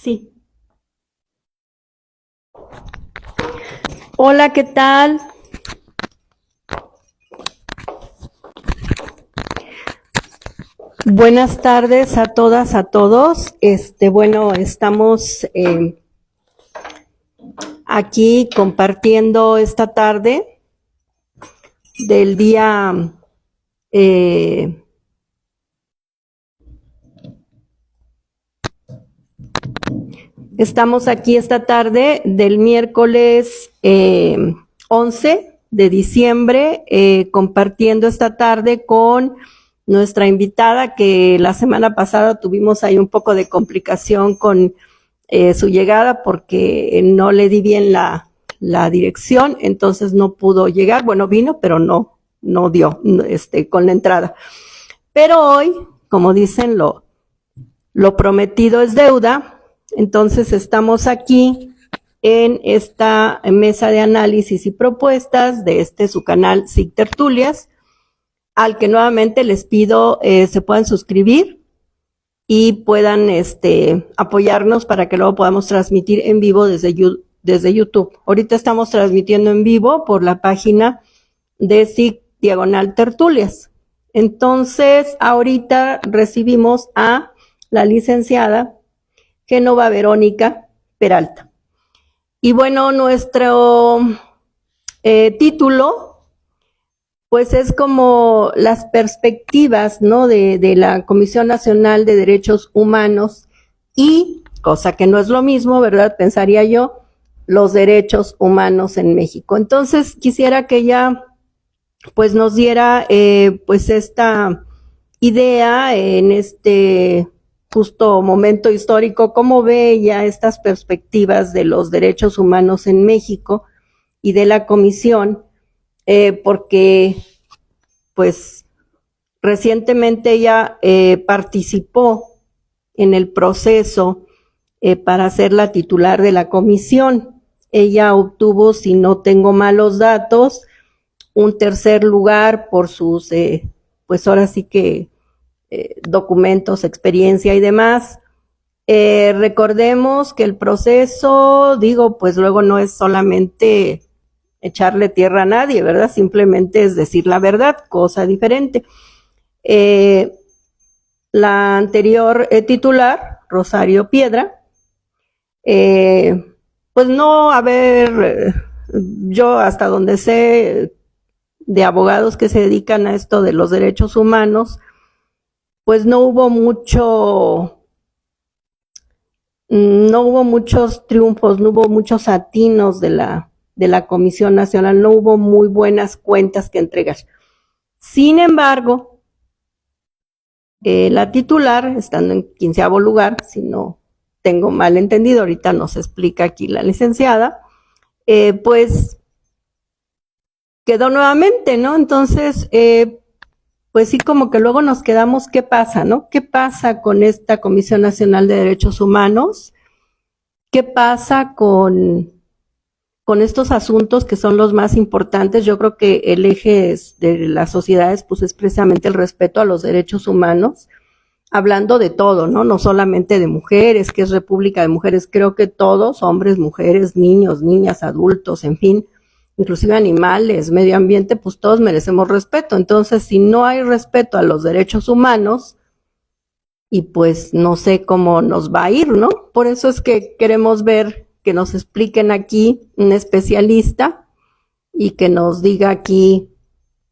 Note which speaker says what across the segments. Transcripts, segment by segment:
Speaker 1: Sí. Hola, ¿qué tal? Buenas tardes a todas, a todos. Bueno, estamos aquí compartiendo esta tarde del día estamos aquí esta tarde del miércoles 11 de diciembre, compartiendo esta tarde con nuestra invitada, que la semana pasada tuvimos ahí un poco de complicación con su llegada porque no le di bien la dirección, entonces no pudo llegar. Bueno, vino, pero no dio con la entrada. Pero hoy, como dicen, lo prometido es deuda. Entonces estamos aquí en esta mesa de análisis y propuestas de su canal SIC Tertulias, al que nuevamente les pido se puedan suscribir y puedan apoyarnos para que luego podamos transmitir en vivo desde YouTube. Ahorita estamos transmitiendo en vivo por la página de SIC Tertulias. Entonces, ahorita recibimos a la licenciada Génova Verónica Peralta. Y bueno, nuestro título pues es como las perspectivas, ¿no?, de la Comisión Nacional de Derechos Humanos y, cosa que no es lo mismo, ¿verdad?, pensaría yo, los derechos humanos en México. Entonces, quisiera que ella pues nos diera pues esta idea en este justo momento histórico, cómo ve ella estas perspectivas de los derechos humanos en México y de la Comisión, porque pues recientemente ella participó en el proceso para ser la titular de la comisión. Ella obtuvo, si no tengo malos datos, un tercer lugar por sus, pues ahora sí que documentos, experiencia y demás. Recordemos que el proceso, pues luego no es solamente echarle tierra a nadie, ¿verdad? Simplemente es decir la verdad, cosa diferente. La anterior titular, Rosario Piedra, pues no yo hasta donde sé de abogados que se dedican a esto de los derechos humanos, pues no hubo muchos triunfos, no hubo muchos atinos de la Comisión Nacional, no hubo muy buenas cuentas que entregar. Sin embargo, la titular, estando en 15º lugar, si no tengo mal entendido, ahorita nos explica aquí la licenciada, pues quedó nuevamente, ¿no? Entonces, pues sí, como que luego nos quedamos, ¿qué pasa, no? ¿Qué pasa con esta Comisión Nacional de Derechos Humanos? ¿Qué pasa con estos asuntos que son los más importantes? Yo creo que el eje de las sociedades pues es precisamente el respeto a los derechos humanos, hablando de todo, ¿no? No solamente de mujeres, que es República de Mujeres, creo que todos, hombres, mujeres, niños, niñas, adultos, en fin, inclusive animales, medio ambiente, pues todos merecemos respeto. Entonces, si no hay respeto a los derechos humanos, y pues no sé cómo nos va a ir, ¿no? Por eso es que queremos ver que nos expliquen aquí un especialista y que nos diga aquí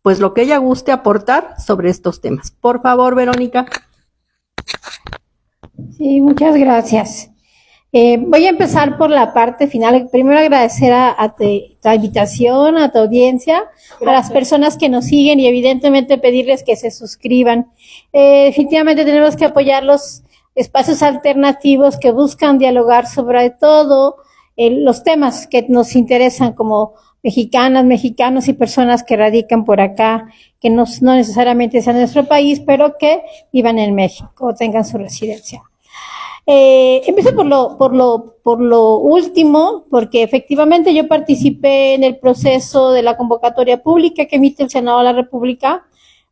Speaker 1: pues lo que ella guste aportar sobre estos temas. Por favor, Verónica.
Speaker 2: Sí, muchas gracias. Voy a empezar por la parte final. Primero agradecer a tu invitación, a tu audiencia, gracias, a las personas que nos siguen y evidentemente pedirles que se suscriban. Definitivamente tenemos que apoyar los espacios alternativos que buscan dialogar sobre todo los temas que nos interesan como mexicanas, mexicanos y personas que radican por acá, que no necesariamente sean de nuestro país, pero que vivan en México o tengan su residencia. Empiezo por lo último, porque efectivamente yo participé en el proceso de la convocatoria pública que emite el Senado de la República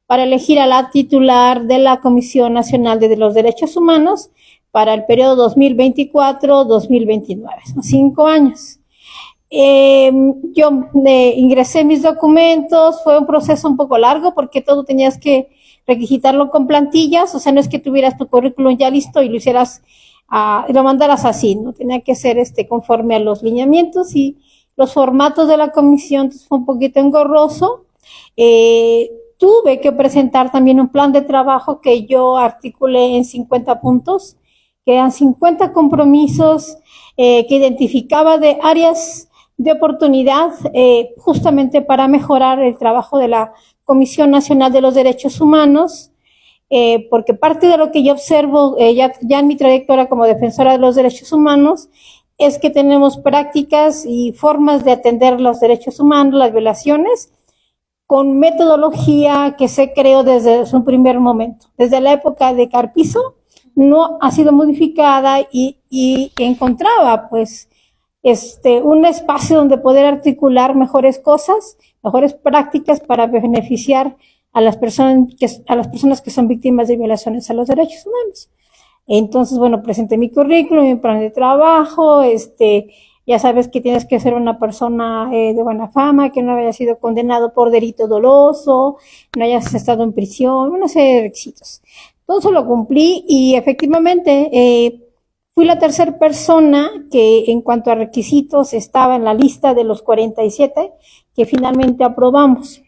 Speaker 2: para elegir a la titular de la Comisión Nacional de los Derechos Humanos, para el periodo 2024-2029, son 5 años. Yo ingresé mis documentos, fue un proceso un poco largo porque todo tenías que requisitarlo con plantillas, o sea, no es que tuvieras tu currículum ya listo y lo hicieras, lo mandaras así, ¿no? Tenía que ser conforme a los lineamientos y los formatos de la comisión, entonces fue un poquito engorroso. Tuve que presentar también un plan de trabajo que yo articulé en 50 puntos, que eran 50 compromisos que identificaba de áreas de oportunidad justamente para mejorar el trabajo de la Comisión Nacional de los Derechos Humanos, porque parte de lo que yo observo ya en mi trayectoria como defensora de los derechos humanos es que tenemos prácticas y formas de atender los derechos humanos, las violaciones, con metodología que se creó desde su primer momento. Desde la época de Carpizo no ha sido modificada y encontraba pues un espacio donde poder articular mejores cosas, mejores prácticas para beneficiar a las personas que son víctimas de violaciones a los derechos humanos. Entonces, bueno, presenté mi currículum, mi plan de trabajo, ya sabes que tienes que ser una persona de buena fama, que no haya sido condenado por delito doloso, no hayas estado en prisión, una serie de requisitos. Entonces lo cumplí y efectivamente fui la tercera persona que en cuanto a requisitos estaba en la lista de los 47 que finalmente aprobamos.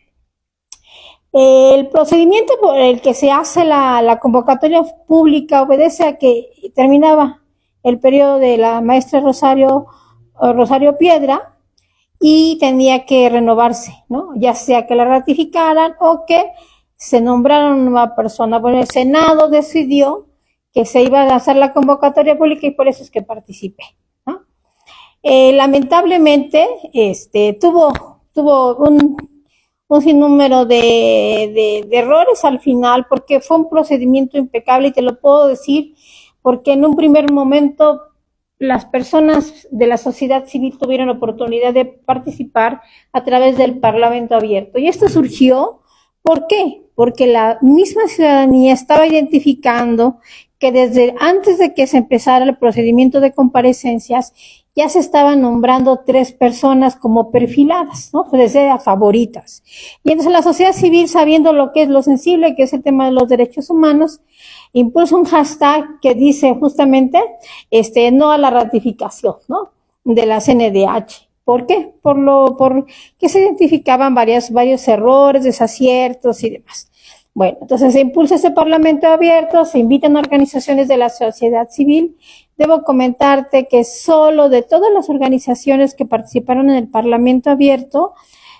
Speaker 2: El procedimiento por el que se hace la convocatoria pública obedece a que terminaba el periodo de la maestra Rosario Piedra y tenía que renovarse, ¿no? Ya sea que la ratificaran o que se nombrara una nueva persona. Bueno, el Senado decidió que se iba a hacer la convocatoria pública y por eso es que participé, ¿no? Lamentablemente, tuvo un sinnúmero de errores al final, porque fue un procedimiento impecable y te lo puedo decir porque en un primer momento las personas de la sociedad civil tuvieron oportunidad de participar a través del Parlamento abierto. Y esto surgió, ¿por qué? Porque la misma ciudadanía estaba identificando que desde antes de que se empezara el procedimiento de comparecencias, ya se estaban nombrando 3 personas como perfiladas, ¿no? Pues desde favoritas. Y entonces la sociedad civil, sabiendo lo que es lo sensible, que es el tema de los derechos humanos, impulsa un hashtag que dice justamente, no a la ratificación, ¿no? De la CNDH. ¿Por qué? Por que se identificaban varios errores, desaciertos y demás. Bueno, entonces se impulsa ese Parlamento abierto, se invitan organizaciones de la sociedad civil. Debo comentarte que solo de todas las organizaciones que participaron en el Parlamento abierto,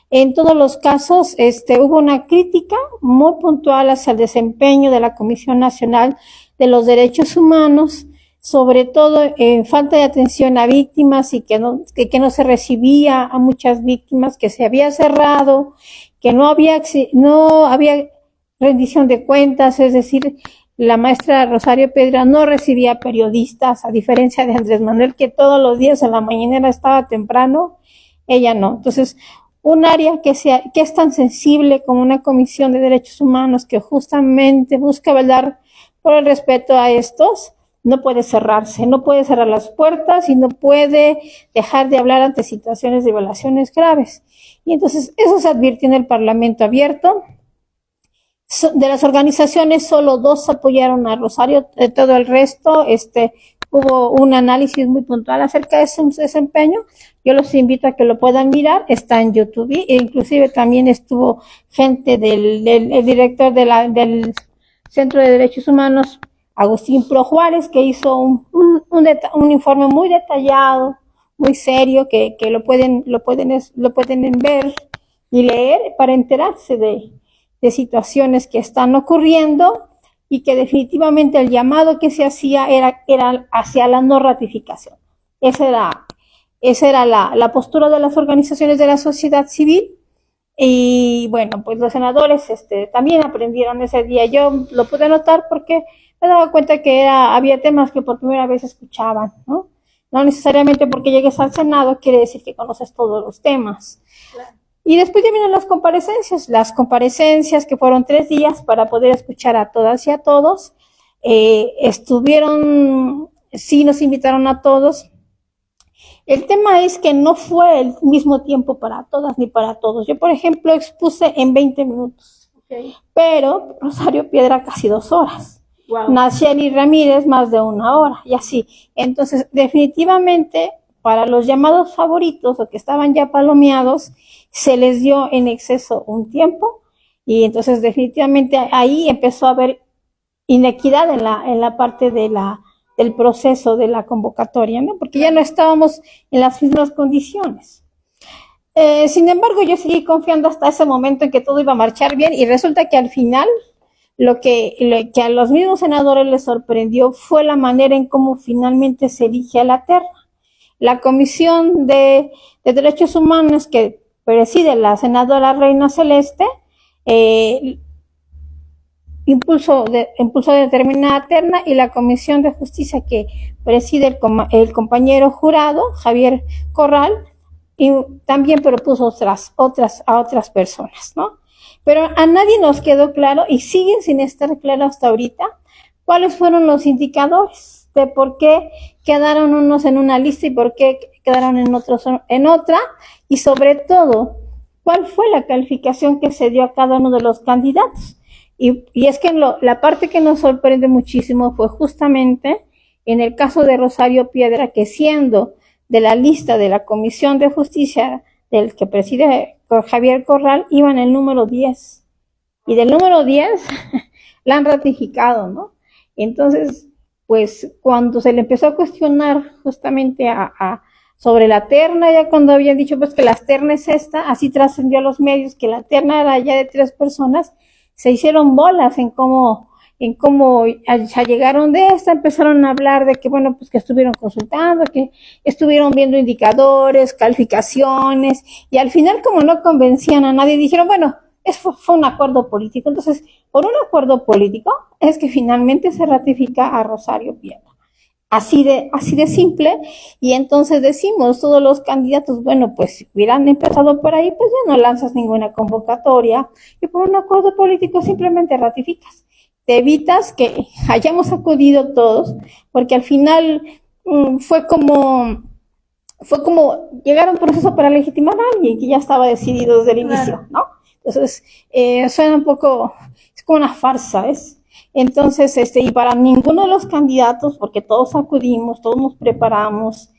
Speaker 2: en todos los casos hubo una crítica muy puntual hacia el desempeño de la Comisión Nacional de los Derechos Humanos, sobre todo en falta de atención a víctimas y que no se recibía a muchas víctimas, que se había cerrado, que no había rendición de cuentas, es decir, la maestra Rosario Piedra no recibía periodistas, a diferencia de Andrés Manuel, que todos los días en la mañanera estaba temprano, ella no. Entonces, un área que es tan sensible como una comisión de derechos humanos que justamente busca velar por el respeto a estos, no puede cerrarse, no puede cerrar las puertas y no puede dejar de hablar ante situaciones de violaciones graves. Y entonces, eso se advirtió en el Parlamento abierto. De las organizaciones, solo 2 apoyaron a Rosario, todo el resto, hubo un análisis muy puntual acerca de su desempeño. Yo los invito a que lo puedan mirar, está en YouTube, e inclusive también estuvo gente el director del Centro de Derechos Humanos, Agustín Pro Juárez, que hizo un informe muy detallado, muy serio, que lo pueden ver y leer para enterarse de situaciones que están ocurriendo y que definitivamente el llamado que se hacía era hacia la no ratificación. Esa era la postura de las organizaciones de la sociedad civil. Y bueno, pues los senadores también aprendieron ese día. Yo lo pude notar porque me daba cuenta que había temas que por primera vez escuchaban, ¿no? No necesariamente porque llegues al Senado quiere decir que conoces todos los temas. Claro. Y después ya vienen las comparecencias que fueron 3 días para poder escuchar a todas y a todos. sí nos invitaron a todos. El tema es que no fue el mismo tiempo para todas ni para todos. Yo, por ejemplo, expuse en 20 minutos, pero Rosario Piedra casi 2 horas. Wow. Nacheli Ramírez más de 1 hora, y así. Entonces, definitivamente, para los llamados favoritos o que estaban ya palomeados, se les dio en exceso un tiempo, y entonces definitivamente ahí empezó a haber inequidad en la parte del proceso de la convocatoria, ¿no? Porque ya no estábamos en las mismas condiciones. Sin embargo, yo seguí confiando hasta ese momento en que todo iba a marchar bien, y resulta que al final lo que a los mismos senadores les sorprendió fue la manera en cómo finalmente se elige a la terna. La Comisión de Derechos Humanos que preside la senadora Reina Celeste impulsó determinada terna, y la Comisión de Justicia que preside el compañero jurado Javier Corral y también propuso a otras personas, ¿no? Pero a nadie nos quedó claro, y sigue sin estar claro hasta ahorita, cuáles fueron los indicadores de por qué quedaron unos en una lista y por qué quedaron en otros en otra, y sobre todo, cuál fue la calificación que se dio a cada uno de los candidatos. Y es que la parte que nos sorprende muchísimo fue justamente en el caso de Rosario Piedra, que siendo de la lista de la Comisión de Justicia del que preside Javier Corral, iba en el número 10. Y del número 10 la han ratificado, ¿no? Entonces, pues cuando se le empezó a cuestionar justamente sobre la terna, ya cuando habían dicho pues que la terna es esta, así trascendió a los medios que la terna era ya de 3 personas, se hicieron bolas en cómo ya llegaron de esta, empezaron a hablar de que, bueno, pues que estuvieron consultando, que estuvieron viendo indicadores, calificaciones, y al final, como no convencían a nadie, dijeron, bueno, eso fue un acuerdo político. Entonces, por un acuerdo político es que finalmente se ratifica a Rosario Piedra. Así de simple. Y entonces decimos, todos los candidatos, bueno, pues si hubieran empezado por ahí, pues ya no lanzas ninguna convocatoria, y por un acuerdo político simplemente ratificas. Te evitas que hayamos acudido todos, porque al final fue como llegar a un proceso para legitimar a alguien que ya estaba decidido desde el inicio, ¿no? Entonces, suena un poco, es como una farsa, ¿ves? Entonces, y para ninguno de los candidatos, porque todos acudimos, todos nos preparamos,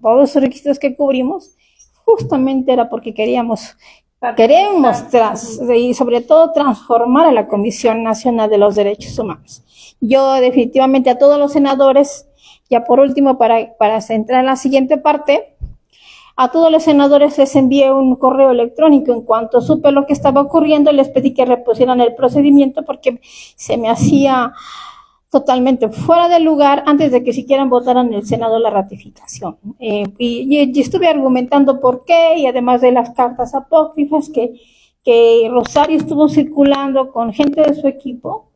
Speaker 2: todos los requisitos que cubrimos, justamente era porque queremos y sobre todo transformar a la Comisión Nacional de los Derechos Humanos. Yo definitivamente a todos los senadores, ya por último, para centrar en la siguiente parte, a todos los senadores les envié un correo electrónico. En cuanto supe lo que estaba ocurriendo, les pedí que repusieran el procedimiento porque se me hacía totalmente fuera de lugar antes de que siquiera votaran en el Senado la ratificación. Y estuve argumentando por qué, y además de las cartas apócrifas que Rosario estuvo circulando con gente de su equipo,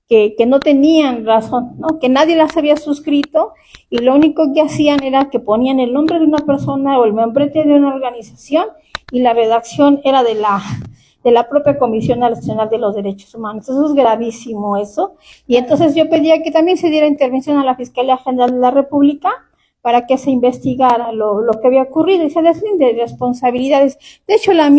Speaker 2: que no tenían razón, ¿no? Que nadie las había suscrito, y lo único que hacían era que ponían el nombre de una persona o el membrete de una organización, y la redacción era de la propia Comisión Nacional de los Derechos Humanos. Eso es gravísimo, eso. Y entonces yo pedía que también se diera intervención a la Fiscalía General de la República para que se investigara lo que había ocurrido y se deslinde de responsabilidades. De hecho, el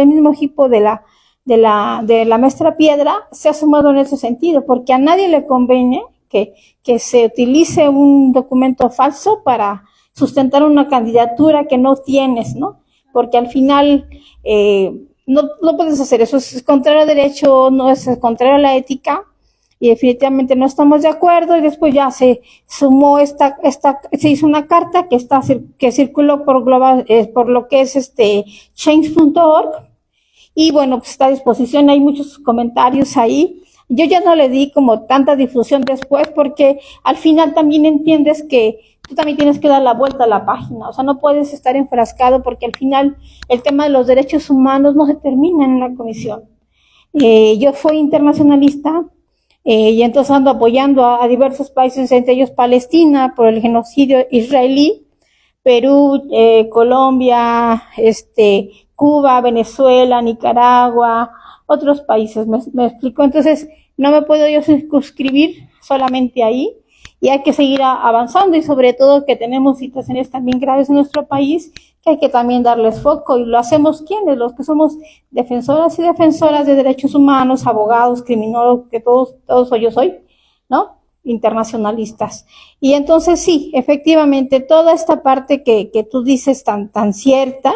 Speaker 2: mismo equipo de la maestra Piedra se ha sumado en ese sentido, porque a nadie le conviene que se utilice un documento falso para sustentar una candidatura que no tienes, ¿no? Porque al final no puedes hacer eso, es contrario al derecho, no es contrario a la ética, y definitivamente no estamos de acuerdo. Y después ya se sumó se hizo una carta que circuló por lo que es change.org, y bueno, pues está a disposición, hay muchos comentarios ahí. Yo ya no le di como tanta difusión después, porque al final también entiendes que tú también tienes que dar la vuelta a la página, o sea, no puedes estar enfrascado, porque al final el tema de los derechos humanos no se termina en la comisión. Yo fui internacionalista, y entonces ando apoyando a diversos países, entre ellos Palestina, por el genocidio israelí, Perú, Colombia, Cuba, Venezuela, Nicaragua, otros países, me explico. Entonces, no me puedo yo circunscribir solamente ahí, y hay que seguir avanzando, y sobre todo que tenemos situaciones también graves en nuestro país, que hay que también darles foco, y lo hacemos quienes, los que somos defensoras y defensoras de derechos humanos, abogados, criminólogos, que todos yo soy, ¿no? Internacionalistas. Y entonces sí, efectivamente, toda esta parte que tú dices tan cierta,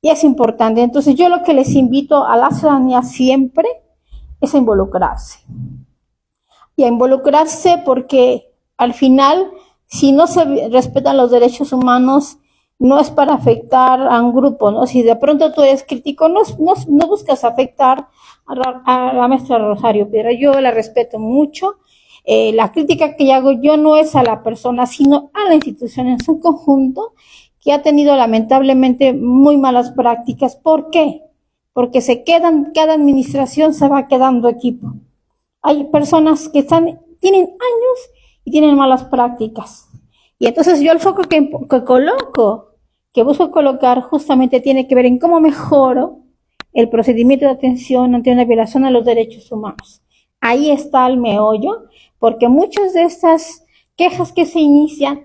Speaker 2: y es importante. Entonces yo lo que les invito a la ciudadanía siempre es a involucrarse. Y a involucrarse porque al final, si no se respetan los derechos humanos, no es para afectar a un grupo, ¿no? Si de pronto tú eres crítico, no buscas afectar a la maestra Rosario Piedra. Yo la respeto mucho. La crítica que hago yo no es a la persona, sino a la institución en su conjunto, que ha tenido lamentablemente muy malas prácticas. ¿Por qué? Porque cada administración se va quedando equipo. Hay personas que tienen años y tienen malas prácticas. Y entonces yo el foco que busco colocar justamente tiene que ver en cómo mejoro el procedimiento de atención ante una violación a los derechos humanos. Ahí está el meollo, porque muchas de estas quejas que se inician,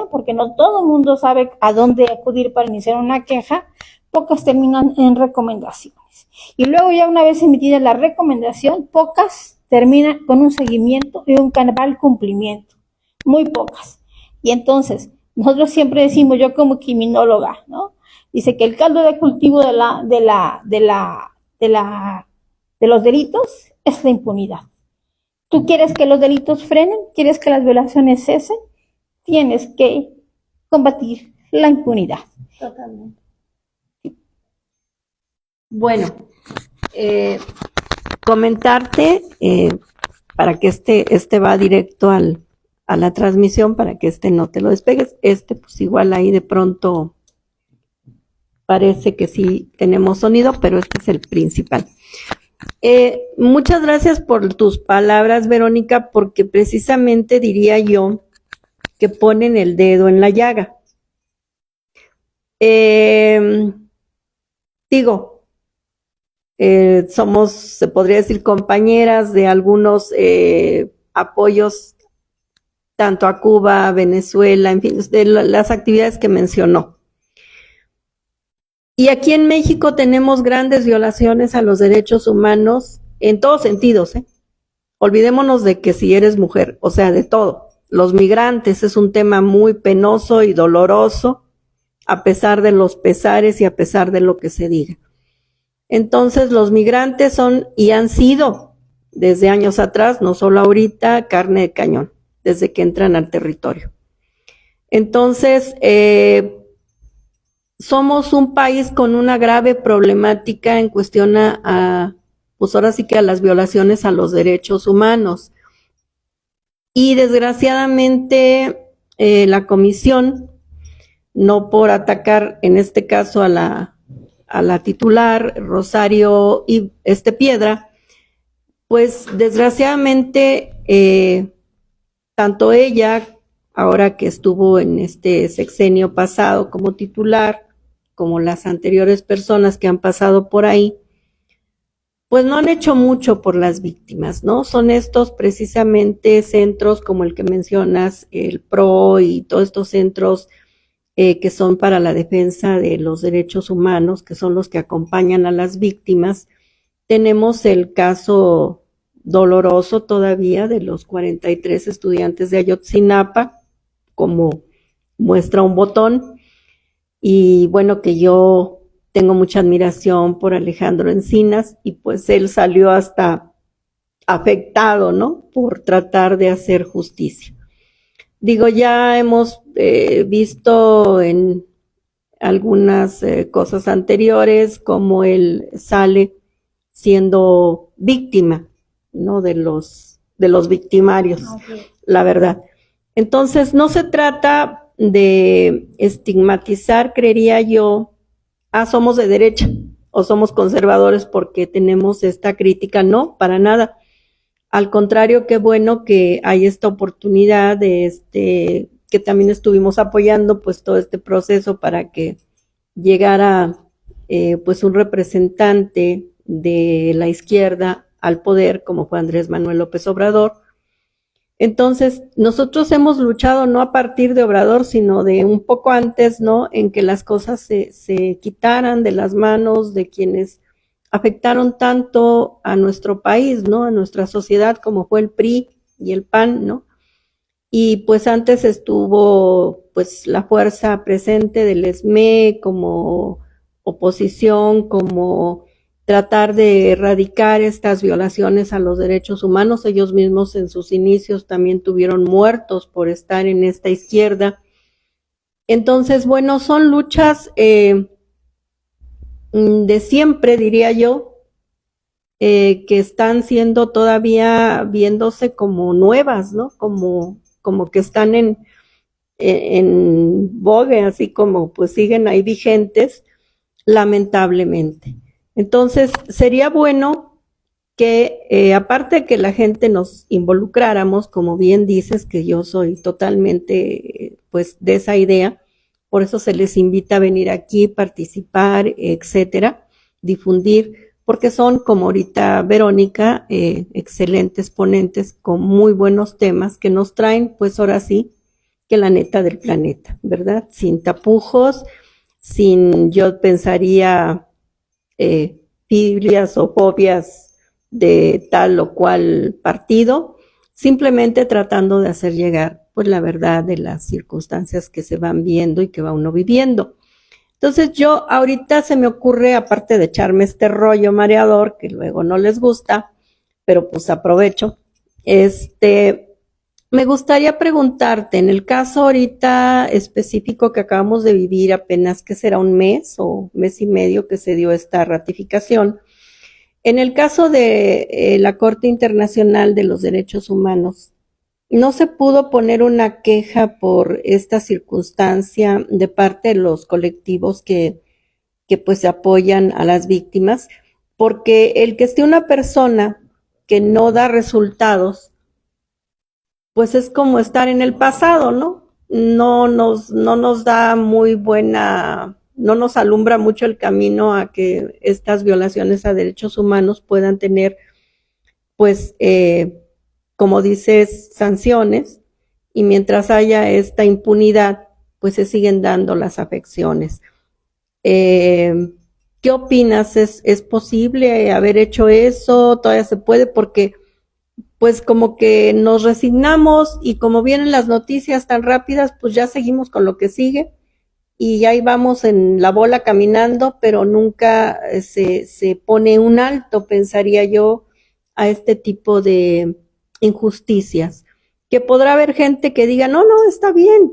Speaker 2: porque no todo el mundo sabe a dónde acudir para iniciar una queja, pocas terminan en recomendaciones. Y luego ya una vez emitida la recomendación, pocas terminan con un seguimiento y un cabal cumplimiento. Muy pocas. Y entonces, nosotros siempre decimos, yo como criminóloga, ¿no? Dice que el caldo de cultivo de los delitos es la impunidad. ¿Tú quieres que los delitos frenen? ¿Quieres que las violaciones cesen? Tienes que combatir la impunidad.
Speaker 1: Totalmente. Bueno, comentarte para que este va directo a la transmisión, para que no te lo despegues. Pues igual ahí de pronto parece que sí tenemos sonido, pero este es el principal. Muchas gracias por tus palabras, Verónica, porque precisamente diría yo que ponen el dedo en la llaga. Somos, se podría decir, compañeras de algunos apoyos tanto a Cuba, a Venezuela, en fin, de las actividades que mencionó. Y aquí en México tenemos grandes violaciones a los derechos humanos en todos sentidos, ¿eh? Olvidémonos de que si eres mujer, o sea, de todo. Los migrantes es un tema muy penoso y doloroso, a pesar de los pesares y a pesar de lo que se diga. Entonces, los migrantes son y han sido desde años atrás, no solo ahorita, carne de cañón, desde que entran al territorio. Entonces, somos un país con una grave problemática en cuestión pues ahora sí que a las violaciones a los derechos humanos. Y desgraciadamente, la comisión, no por atacar en este caso a la titular, Rosario y Piedra, pues desgraciadamente tanto ella, ahora que estuvo en este sexenio pasado como titular, como las anteriores personas que han pasado por ahí, pues no han hecho mucho por las víctimas, ¿no? Son estos precisamente centros como el que mencionas, el PRO y todos estos centros que son para la defensa de los derechos humanos, que son los que acompañan a las víctimas. Tenemos el caso doloroso todavía de los 43 estudiantes de Ayotzinapa, como muestra un botón, y bueno, que yo tengo mucha admiración por Alejandro Encinas, y pues él salió hasta afectado, ¿no?, por tratar de hacer justicia. Digo, ya hemos visto en algunas cosas anteriores cómo él sale siendo víctima, ¿no?, de los victimarios, la verdad. Entonces, no se trata de estigmatizar, creería yo, somos de derecha o somos conservadores porque tenemos esta crítica. No, para nada. Al contrario, qué bueno que hay esta oportunidad de que también estuvimos apoyando pues todo este proceso para que llegara pues un representante de la izquierda al poder, como fue Andrés Manuel López Obrador. Entonces, nosotros hemos luchado no a partir de Obrador, sino de un poco antes, ¿no? En que las cosas se quitaran de las manos de quienes afectaron tanto a nuestro país, ¿no? A nuestra sociedad, como fue el PRI y el PAN, ¿no? Y pues antes estuvo pues la fuerza presente del ESME como oposición, como tratar de erradicar estas violaciones a los derechos humanos. Ellos mismos en sus inicios también tuvieron muertos por estar en esta izquierda. Entonces, bueno, son luchas de siempre, diría yo, que están siendo todavía viéndose como nuevas, ¿no? Como que están en vogue, así como pues siguen ahí vigentes, lamentablemente. Entonces, sería bueno que, aparte que la gente nos involucráramos, como bien dices, que yo soy totalmente, pues, de esa idea, por eso se les invita a venir aquí, participar, etcétera, difundir, porque son, como ahorita Verónica, excelentes ponentes con muy buenos temas que nos traen, pues ahora sí, que la neta del planeta, ¿verdad? Sin tapujos, sin, yo pensaría, filias o fobias de tal o cual partido, simplemente tratando de hacer llegar pues la verdad de las circunstancias que se van viendo y que va uno viviendo. Entonces yo ahorita se me ocurre, aparte de echarme este rollo mareador, que luego no les gusta, pero pues aprovecho, me gustaría preguntarte, en el caso ahorita específico que acabamos de vivir, apenas que será un mes o mes y medio que se dio esta ratificación, en el caso de la Corte Internacional de los Derechos Humanos, no se pudo poner una queja por esta circunstancia de parte de los colectivos que pues apoyan a las víctimas, porque el que esté una persona que no da resultados, pues es como estar en el pasado, ¿no? No nos da muy buena, no nos alumbra mucho el camino a que estas violaciones a derechos humanos puedan tener, pues, como dices, sanciones, y mientras haya esta impunidad, pues se siguen dando las afecciones. ¿Qué opinas? ¿Es posible haber hecho eso? ¿Todavía se puede? Porque pues como que nos resignamos y como vienen las noticias tan rápidas, pues ya seguimos con lo que sigue y ahí vamos en la bola caminando, pero nunca se pone un alto, pensaría yo, a este tipo de injusticias. Que podrá haber gente que diga, no, está bien,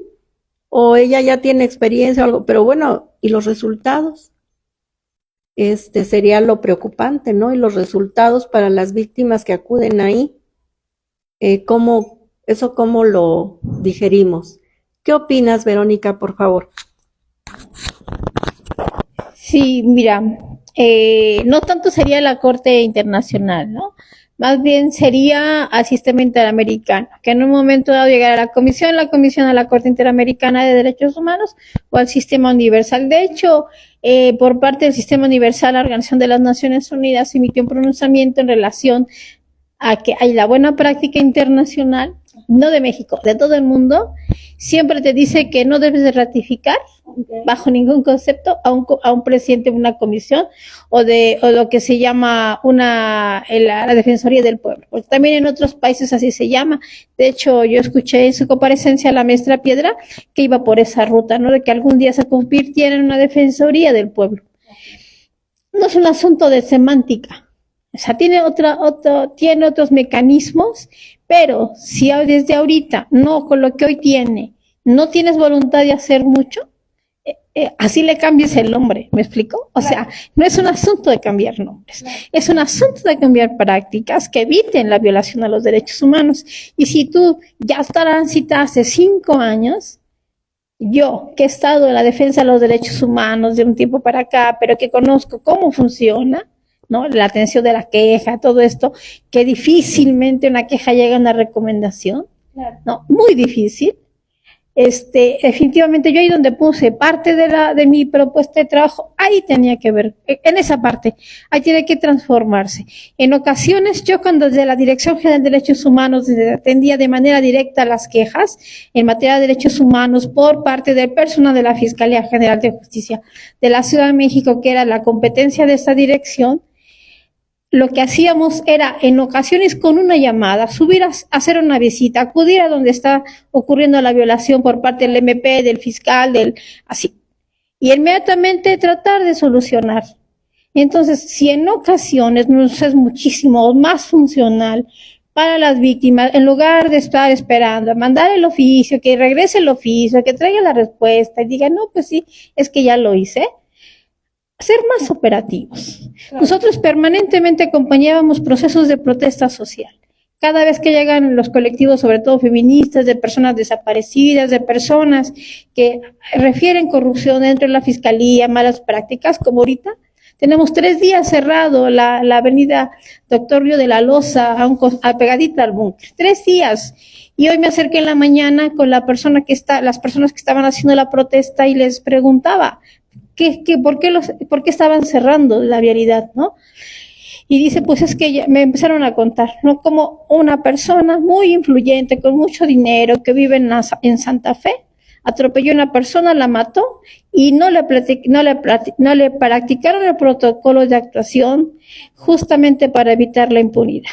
Speaker 1: o ella ya tiene experiencia o algo, pero bueno, ¿y los resultados? Sería lo preocupante, ¿no? Y los resultados para las víctimas que acuden ahí. ¿Cómo lo digerimos? ¿Qué opinas, Verónica, por favor?
Speaker 2: Sí, mira, no tanto sería la Corte Internacional, ¿no? Más bien sería al sistema interamericano, que en un momento dado llegara la comisión a la Corte Interamericana de Derechos Humanos o al sistema universal. De hecho, por parte del sistema universal, la Organización de las Naciones Unidas emitió un pronunciamiento en relación a que hay la buena práctica internacional, no de México, de todo el mundo, siempre te dice que no debes de ratificar bajo ningún concepto a un presidente de una comisión o lo que se llama la Defensoría del Pueblo, porque también en otros países así se llama. De hecho, yo escuché en su comparecencia a la maestra Piedra que iba por esa ruta, ¿no? De que algún día se convirtiera en una Defensoría del Pueblo. No es un asunto de semántica. O sea, tiene otros mecanismos, pero si desde ahorita, no con lo que hoy tiene, no tienes voluntad de hacer mucho, así le cambies el nombre, ¿me explico? O sea, no es un asunto de cambiar nombres, es un asunto de cambiar prácticas que eviten la violación a los derechos humanos. Y si tú ya transitaste 5 años, yo que he estado en la defensa de los derechos humanos de un tiempo para acá, pero que conozco cómo funciona, ¿no? La atención de la queja, todo esto, que difícilmente una queja llega a una recomendación, ¿no? Muy difícil. definitivamente yo ahí donde puse parte de mi propuesta de trabajo, ahí tenía que ver, en esa parte, ahí tiene que transformarse. En ocasiones yo cuando desde la Dirección General de Derechos Humanos atendía de manera directa las quejas en materia de derechos humanos por parte del personal de la Fiscalía General de Justicia de la Ciudad de México, que era la competencia de esta dirección, lo que hacíamos era, en ocasiones con una llamada, subir a hacer una visita, acudir a donde está ocurriendo la violación por parte del MP, del fiscal, así. Y inmediatamente tratar de solucionar. Entonces, si en ocasiones nos es muchísimo más funcional para las víctimas, en lugar de estar esperando, a mandar el oficio, que regrese el oficio, que traiga la respuesta y diga, no, pues sí, es que ya lo hice, ser más operativos. Claro. Nosotros permanentemente acompañábamos procesos de protesta social. Cada vez que llegan los colectivos, sobre todo feministas, de personas desaparecidas, de personas que refieren corrupción dentro de la fiscalía, malas prácticas, como ahorita, tenemos 3 días cerrado la avenida Doctor Río de la Loza, pegadita al búnker. 3 días. Y hoy me acerqué en la mañana con las personas que estaban haciendo la protesta y les preguntaba, ¿por qué estaban cerrando la vialidad, no? Y dice, pues es que me empezaron a contar, ¿no? Como una persona muy influyente, con mucho dinero, que vive en Santa Fe, atropelló a una persona, la mató, y no le practicaron el protocolo de actuación justamente para evitar la impunidad.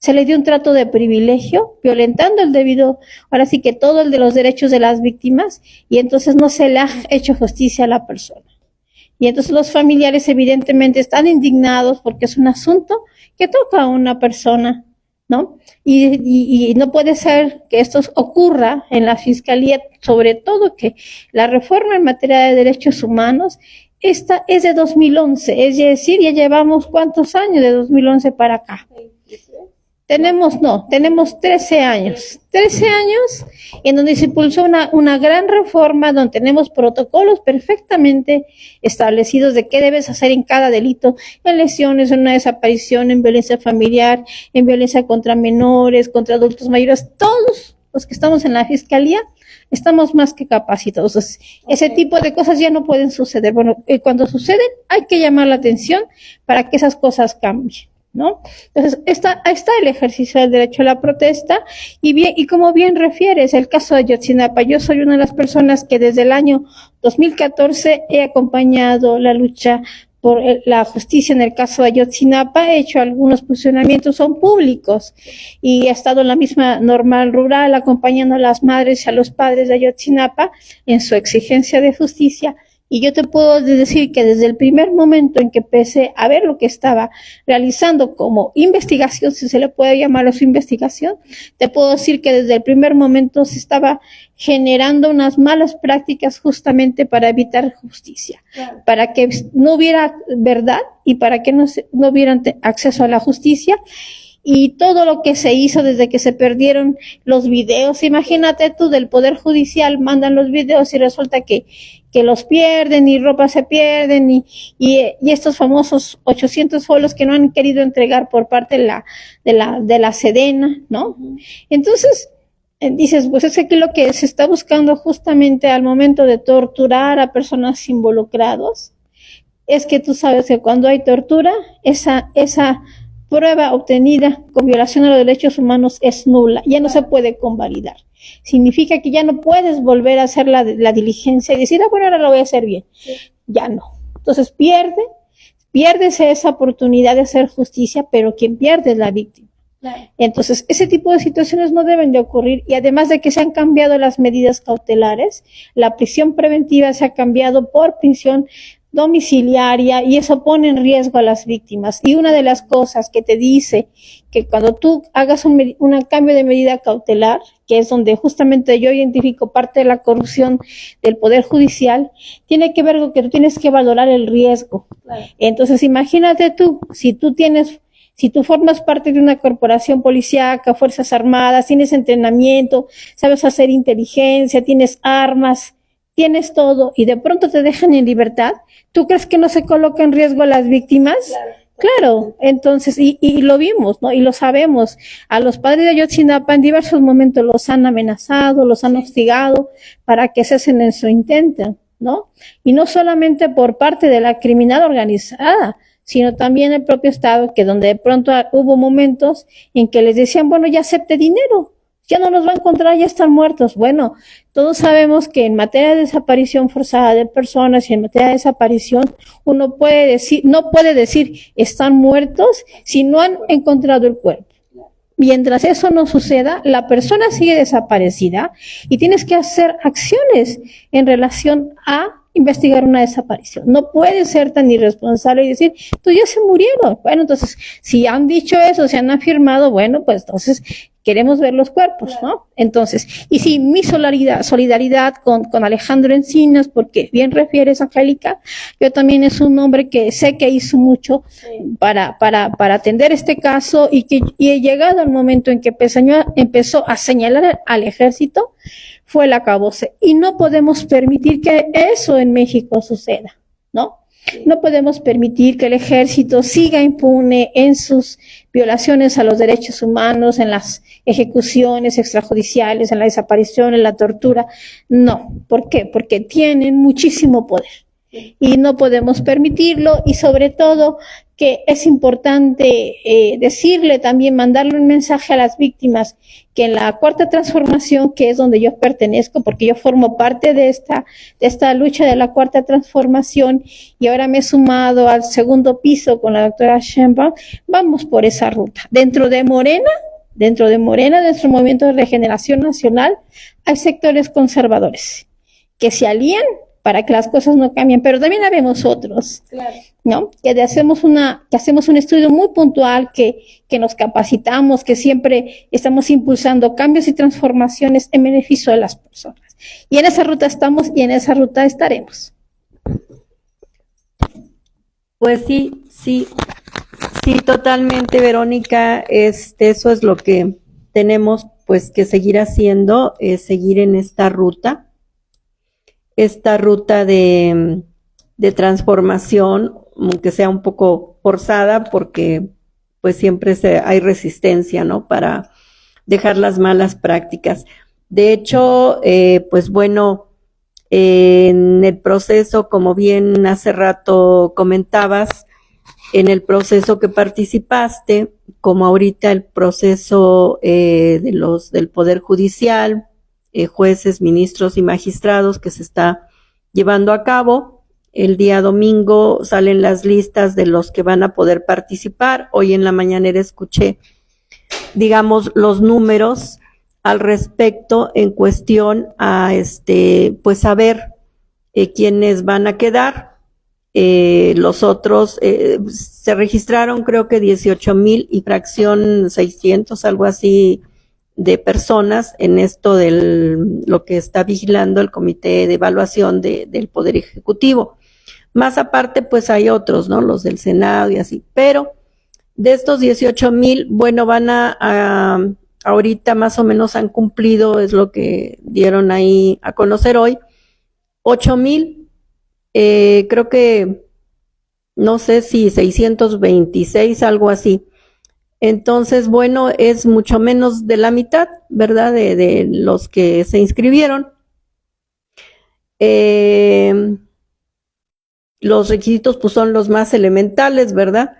Speaker 2: Se le dio un trato de privilegio, violentando el debido, ahora sí que todo el de los derechos de las víctimas, y entonces no se le ha hecho justicia a la persona. Y entonces los familiares evidentemente están indignados porque es un asunto que toca a una persona, ¿no? Y no puede ser que esto ocurra en la Fiscalía, sobre todo que la reforma en materia de derechos humanos, esta es de 2011, es decir, ya llevamos ¿cuántos años de 2011 para acá? Tenemos 13 años. 13 años en donde se impulsó una gran reforma, donde tenemos protocolos perfectamente establecidos de qué debes hacer en cada delito, en lesiones, en una desaparición, en violencia familiar, en violencia contra menores, contra adultos mayores. Todos los que estamos en la Fiscalía estamos más que capacitados. Entonces, ese tipo de cosas ya no pueden suceder. Bueno, cuando suceden hay que llamar la atención para que esas cosas cambien, ¿no? Entonces, está el ejercicio del derecho a la protesta y como bien refieres, el caso de Ayotzinapa, yo soy una de las personas que desde el año 2014 he acompañado la lucha por la justicia en el caso de Ayotzinapa, he hecho algunos posicionamientos, son públicos, y he estado en la misma normal rural acompañando a las madres y a los padres de Ayotzinapa en su exigencia de justicia. Y yo te puedo decir que desde el primer momento en que empecé a ver lo que estaba realizando como investigación, si se le puede llamar a su investigación, te puedo decir que desde el primer momento se estaba generando unas malas prácticas justamente para evitar justicia, claro, para que no hubiera verdad y para que no hubieran acceso a la justicia. Y todo lo que se hizo desde que se perdieron los videos, imagínate tú, del Poder Judicial mandan los videos y resulta que los pierden y ropa se pierden y estos famosos 800 folios que no han querido entregar por parte de la Sedena, ¿no? Entonces, dices, pues es que aquí lo que se está buscando justamente al momento de torturar a personas involucradas es que tú sabes que cuando hay tortura, esa prueba obtenida con violación a los derechos humanos es nula, ya no se puede convalidar. Significa que ya no puedes volver a hacer la diligencia y decir, bueno, ahora lo voy a hacer bien. Sí. Ya no. Entonces pierdes esa oportunidad de hacer justicia, pero quien pierde es la víctima. Claro. Entonces, ese tipo de situaciones no deben de ocurrir, y además de que se han cambiado las medidas cautelares, la prisión preventiva se ha cambiado por prisión domiciliaria y eso pone en riesgo a las víctimas. Y una de las cosas que te dice que cuando tú hagas un cambio de medida cautelar, que es donde justamente yo identifico parte de la corrupción del Poder Judicial, tiene que ver con que tú tienes que valorar el riesgo. Claro. Entonces, imagínate tú, si tú formas parte de una corporación policíaca, Fuerzas Armadas, tienes entrenamiento, sabes hacer inteligencia, tienes armas, tienes todo, y de pronto te dejan en libertad, ¿tú crees que no se coloca en riesgo a las víctimas? Claro. Claro, entonces, y lo vimos, ¿no? Y lo sabemos. A los padres de Ayotzinapa en diversos momentos los han amenazado, los han hostigado para que cesen en su intento, ¿no? Y no solamente por parte de la criminal organizada, sino también el propio Estado, que donde de pronto hubo momentos en que les decían, bueno, ya acepte dinero, ya no los va a encontrar, ya están muertos. Bueno, todos sabemos que en materia de desaparición forzada de personas y en materia de desaparición, uno puede decir, no puede decir están muertos si no han encontrado el cuerpo. Mientras eso no suceda, la persona sigue desaparecida y tienes que hacer acciones en relación a investigar una desaparición. No puede ser tan irresponsable y decir, pues ya se murieron. Bueno, entonces, si han dicho eso, se han afirmado, bueno, pues entonces queremos ver los cuerpos, ¿no? Entonces, y sí, mi solidaridad con Alejandro Encinas, porque bien refieres, Angélica, yo también es un hombre que sé que hizo mucho para atender este caso y he llegado al momento en que empezó a señalar al ejército, fue el acabose. Y no podemos permitir que eso en México suceda, ¿no? No podemos permitir que el ejército siga impune en sus violaciones a los derechos humanos, en las ejecuciones extrajudiciales, en la desaparición, en la tortura. No. ¿Por qué? Porque tienen muchísimo poder y no podemos permitirlo, y sobre todo que es importante decirle también, mandarle un mensaje a las víctimas que en la Cuarta Transformación, que es donde yo pertenezco, porque yo formo parte de esta lucha de la Cuarta Transformación y ahora me he sumado al segundo piso con la doctora Sheinbaum, vamos por esa ruta. Dentro de Morena, nuestro movimiento de regeneración nacional, hay sectores conservadores que se alían para que las cosas no cambien, pero también habemos otros, claro, ¿no? Que hacemos un estudio muy puntual, que nos capacitamos, que siempre estamos impulsando cambios y transformaciones en beneficio de las personas. Y en esa ruta estamos y en esa ruta estaremos.
Speaker 1: Pues sí, totalmente, Verónica. Eso es lo que tenemos pues que seguir haciendo, seguir en esta ruta de transformación, aunque sea un poco forzada, porque pues siempre hay resistencia, ¿no? Para dejar las malas prácticas. De hecho, pues bueno, en el proceso, como bien hace rato comentabas, en el proceso que participaste, como ahorita el proceso del Poder Judicial, jueces, ministros y magistrados que se está llevando a cabo. El día domingo salen las listas de los que van a poder participar. Hoy en la mañanera escuché, digamos, los números al respecto en cuestión a pues saber quiénes van a quedar. Los otros se registraron, creo que 18,000 y fracción 600, algo así, de personas en esto lo que está vigilando el Comité de Evaluación del Poder Ejecutivo. Más aparte, pues hay otros, ¿no? Los del Senado y así. Pero de estos 18,000, bueno, van ahorita más o menos han cumplido, es lo que dieron ahí a conocer hoy, 8,000, creo que, no sé si 626, algo así. Entonces, bueno, es mucho menos de la mitad, ¿verdad? De los que se inscribieron. Los requisitos pues son los más elementales, ¿verdad?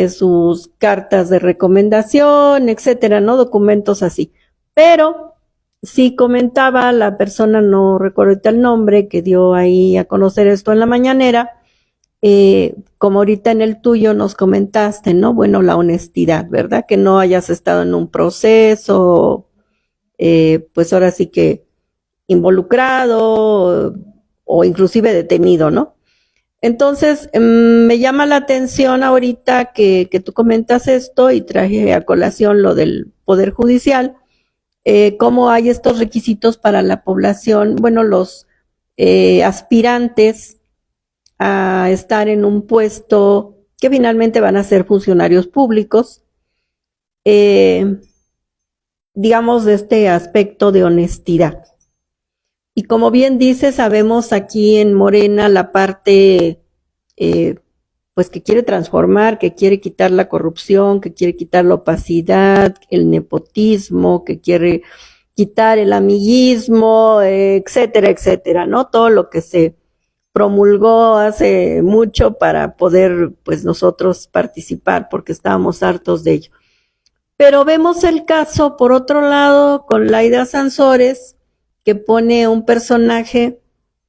Speaker 1: Sus cartas de recomendación, etcétera, ¿no? Documentos así. Pero sí comentaba la persona, no recuerdo el nombre, que dio ahí a conocer esto en la mañanera, como ahorita en el tuyo nos comentaste, ¿no? Bueno, la honestidad, ¿verdad? Que no hayas estado en un proceso, pues ahora sí que involucrado o inclusive detenido, ¿no? Entonces, me llama la atención ahorita que tú comentas esto y traje a colación lo del Poder Judicial, cómo hay estos requisitos para la población, bueno, los aspirantes a estar en un puesto que finalmente van a ser funcionarios públicos, digamos, de este aspecto de honestidad. Y como bien dice, sabemos aquí en Morena la parte pues que quiere transformar, que quiere quitar la corrupción, que quiere quitar la opacidad, el nepotismo, que quiere quitar el amiguismo, etcétera, etcétera, ¿no? Todo lo que se promulgó hace mucho para poder, pues, nosotros participar, porque estábamos hartos de ello. Pero vemos el caso, por otro lado, con Laida Sansores, que pone un personaje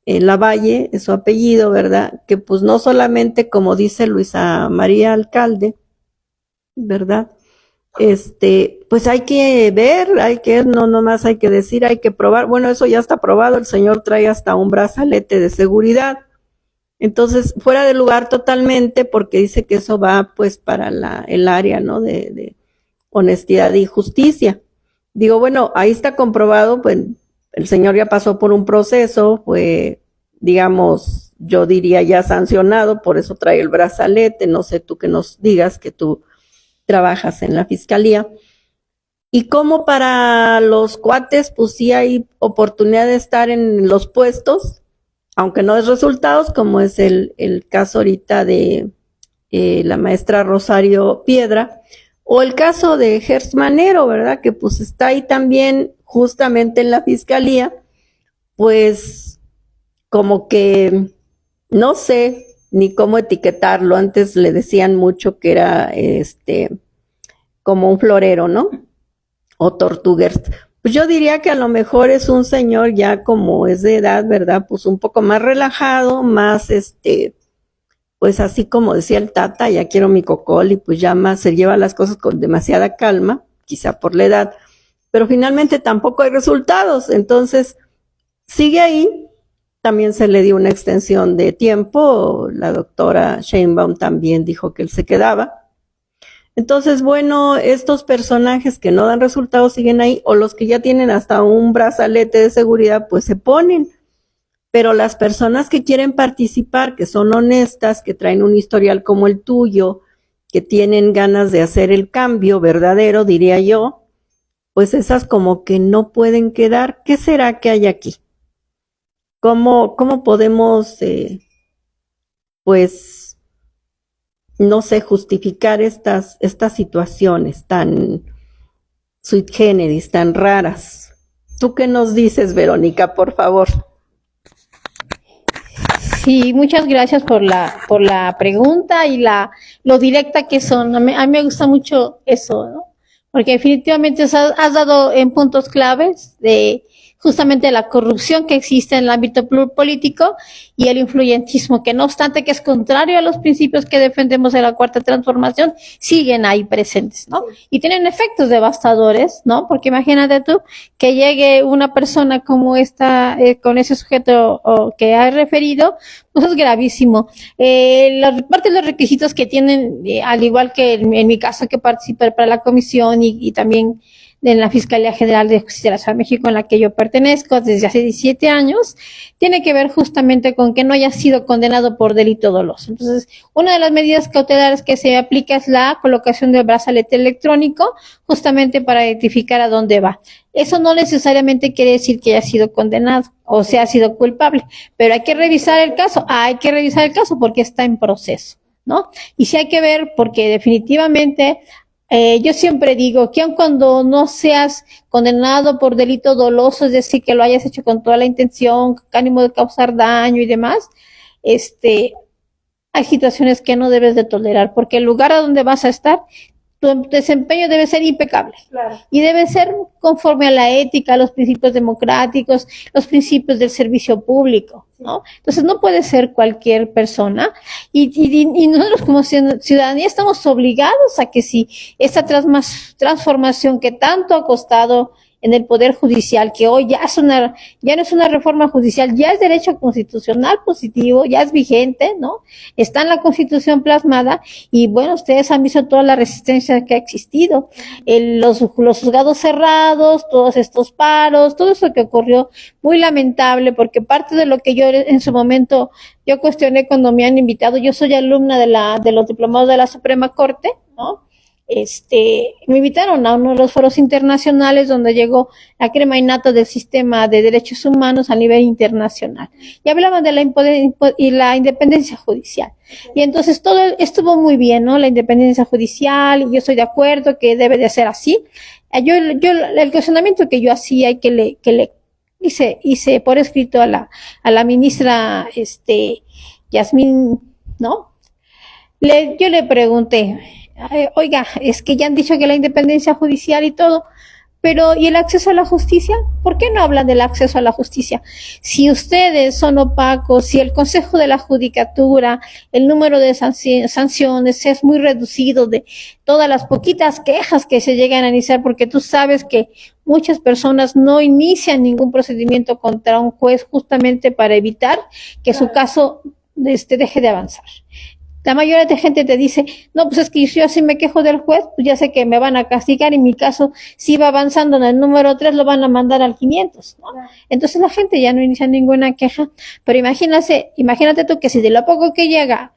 Speaker 1: en Lavalle, es su apellido, ¿verdad? Que pues no solamente, como dice Luisa María Alcalde, ¿verdad? Pues hay que ver, no nomás hay que decir, hay que probar. Bueno, eso ya está probado, el señor trae hasta un brazalete de seguridad. Entonces, fuera de lugar totalmente, porque dice que eso va pues para el área, ¿no? De honestidad y justicia. Digo, bueno, ahí está comprobado, pues el señor ya pasó por un proceso, fue, digamos, yo diría ya sancionado, por eso trae el brazalete, no sé tú que nos digas que tú trabajas en la fiscalía. Y como para los cuates, pues sí hay oportunidad de estar en los puestos, aunque no es resultados, como es el caso ahorita de la maestra Rosario Piedra, o el caso de Gers Manero, ¿verdad? Que pues está ahí también justamente en la fiscalía, pues como que no sé ni cómo etiquetarlo. Antes le decían mucho que era como un florero, ¿no? O tortuguers. Pues yo diría que a lo mejor es un señor ya como es de edad, ¿verdad? Pues un poco más relajado, más pues así como decía el Tata, ya quiero mi cocol, y pues ya más se lleva las cosas con demasiada calma, quizá por la edad, pero finalmente tampoco hay resultados, entonces sigue ahí. También se le dio una extensión de tiempo, la doctora Sheinbaum también dijo que él se quedaba. Entonces, bueno, estos personajes que no dan resultados siguen ahí, o los que ya tienen hasta un brazalete de seguridad, pues se ponen. Pero las personas que quieren participar, que son honestas, que traen un historial como el tuyo, que tienen ganas de hacer el cambio verdadero, diría yo, pues esas como que no pueden quedar. ¿Qué será que hay aquí? ¿Cómo podemos, pues, no sé, justificar estas situaciones tan sui generis, tan raras? ¿Tú qué nos dices, Verónica, por favor?
Speaker 2: Sí, muchas gracias por la pregunta y lo directa que son. A mí me gusta mucho eso, ¿no? Porque definitivamente has dado en puntos claves de justamente la corrupción que existe en el ámbito político y el influyentismo, que no obstante que es contrario a los principios que defendemos en la Cuarta Transformación, siguen ahí presentes, ¿no? Y tienen efectos devastadores, ¿no? Porque imagínate tú que llegue una persona como esta, con ese sujeto que has referido, pues es gravísimo. Parte de los requisitos que tienen, al igual que en mi caso que participé para la comisión y también en la Fiscalía General de Justicia de la Ciudad de México, en la que yo pertenezco desde hace 17 años, tiene que ver justamente con que no haya sido condenado por delito doloso. Entonces, una de las medidas cautelares que se aplica es la colocación del brazalete electrónico, justamente para identificar a dónde va. Eso no necesariamente quiere decir que haya sido condenado o sea sido culpable, pero hay que revisar el caso, porque está en proceso, ¿no? Y sí hay que ver porque definitivamente yo siempre digo que aun cuando no seas condenado por delito doloso, es decir, que lo hayas hecho con toda la intención, con ánimo de causar daño y demás, hay situaciones que no debes de tolerar, porque el lugar a donde vas a estar, tu desempeño debe ser impecable. Claro. Y debe ser conforme a la ética, a los principios democráticos, los principios del servicio público, ¿no? Entonces no puede ser cualquier persona y nosotros como ciudadanía estamos obligados a que si esta transformación que tanto ha costado en el Poder Judicial, que hoy ya no es una reforma judicial, ya es derecho constitucional positivo, ya es vigente, ¿no? Está en la Constitución plasmada y bueno, ustedes han visto toda la resistencia que ha existido, los juzgados cerrados, todos estos paros, todo eso que ocurrió, muy lamentable, porque parte de lo que yo en su momento, yo cuestioné cuando me han invitado, yo soy alumna de los diplomados de la Suprema Corte, ¿no? me invitaron a uno de los foros internacionales donde llegó la crema innata del sistema de derechos humanos a nivel internacional. Y hablaban de la independencia judicial. Y entonces todo estuvo muy bien, ¿no? La independencia judicial, y yo estoy de acuerdo que debe de ser así. El cuestionamiento que yo hacía y que le hice por escrito a la ministra, Yasmín, ¿no? Yo le pregunté, oiga, es que ya han dicho que la independencia judicial y todo, pero ¿y el acceso a la justicia? ¿Por qué no hablan del acceso a la justicia? Si ustedes son opacos, si el Consejo de la Judicatura, el número de sanciones es muy reducido de todas las poquitas quejas que se llegan a iniciar, porque tú sabes que muchas personas no inician ningún procedimiento contra un juez justamente para evitar que su caso deje de avanzar. La mayoría de gente te dice, no, pues es que yo así me quejo del juez, pues ya sé que me van a castigar, y mi caso, si va avanzando en el número 3, lo van a mandar al 500, ¿no? Entonces la gente ya no inicia ninguna queja, pero imagínate tú que si de lo poco que llega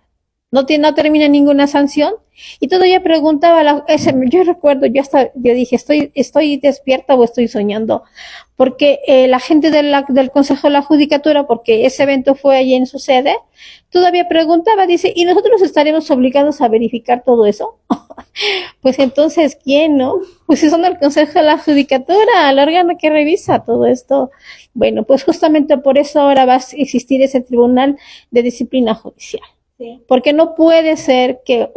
Speaker 2: no termina ninguna sanción, y todavía preguntaba, yo recuerdo, yo dije, estoy despierta o estoy soñando, porque la gente del Consejo de la Judicatura, porque ese evento fue allí en su sede, todavía preguntaba, dice, ¿y nosotros estaremos obligados a verificar todo eso? Pues entonces, ¿quién, no? Pues si son el Consejo de la Judicatura, el órgano que revisa todo esto. Bueno, pues justamente por eso ahora va a existir ese Tribunal de Disciplina Judicial. Sí. Porque no puede ser que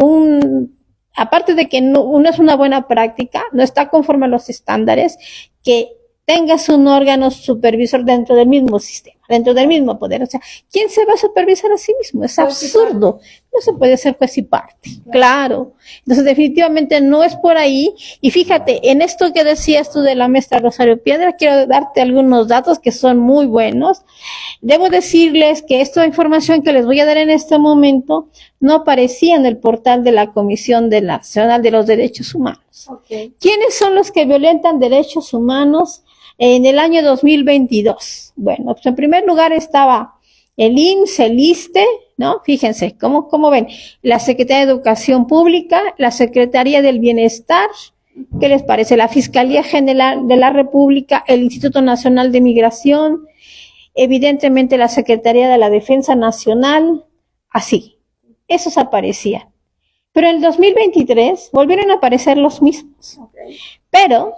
Speaker 2: aparte de que no es una buena práctica, no está conforme a los estándares, que tengas un órgano supervisor dentro del mismo sistema, dentro del mismo poder. O sea, ¿quién se va a supervisar a sí mismo? Es absurdo. No se puede ser juez y parte. Claro. Entonces, definitivamente no es por ahí. Y fíjate, en esto que decías tú de la maestra Rosario Piedra, quiero darte algunos datos que son muy buenos. Debo decirles que esta información que les voy a dar en este momento no aparecía en el portal de la Comisión Nacional de los Derechos Humanos. Okay. ¿Quiénes son los que violentan derechos humanos en el año 2022? Bueno, pues en primer lugar estaba el IMSS, el ISSSTE, ¿no? Fíjense, ¿cómo ven? La Secretaría de Educación Pública, la Secretaría del Bienestar, ¿qué les parece? La Fiscalía General de la República, el Instituto Nacional de Migración, evidentemente la Secretaría de la Defensa Nacional, así. Esos aparecían. Pero en el 2023 volvieron a aparecer los mismos. Okay. Pero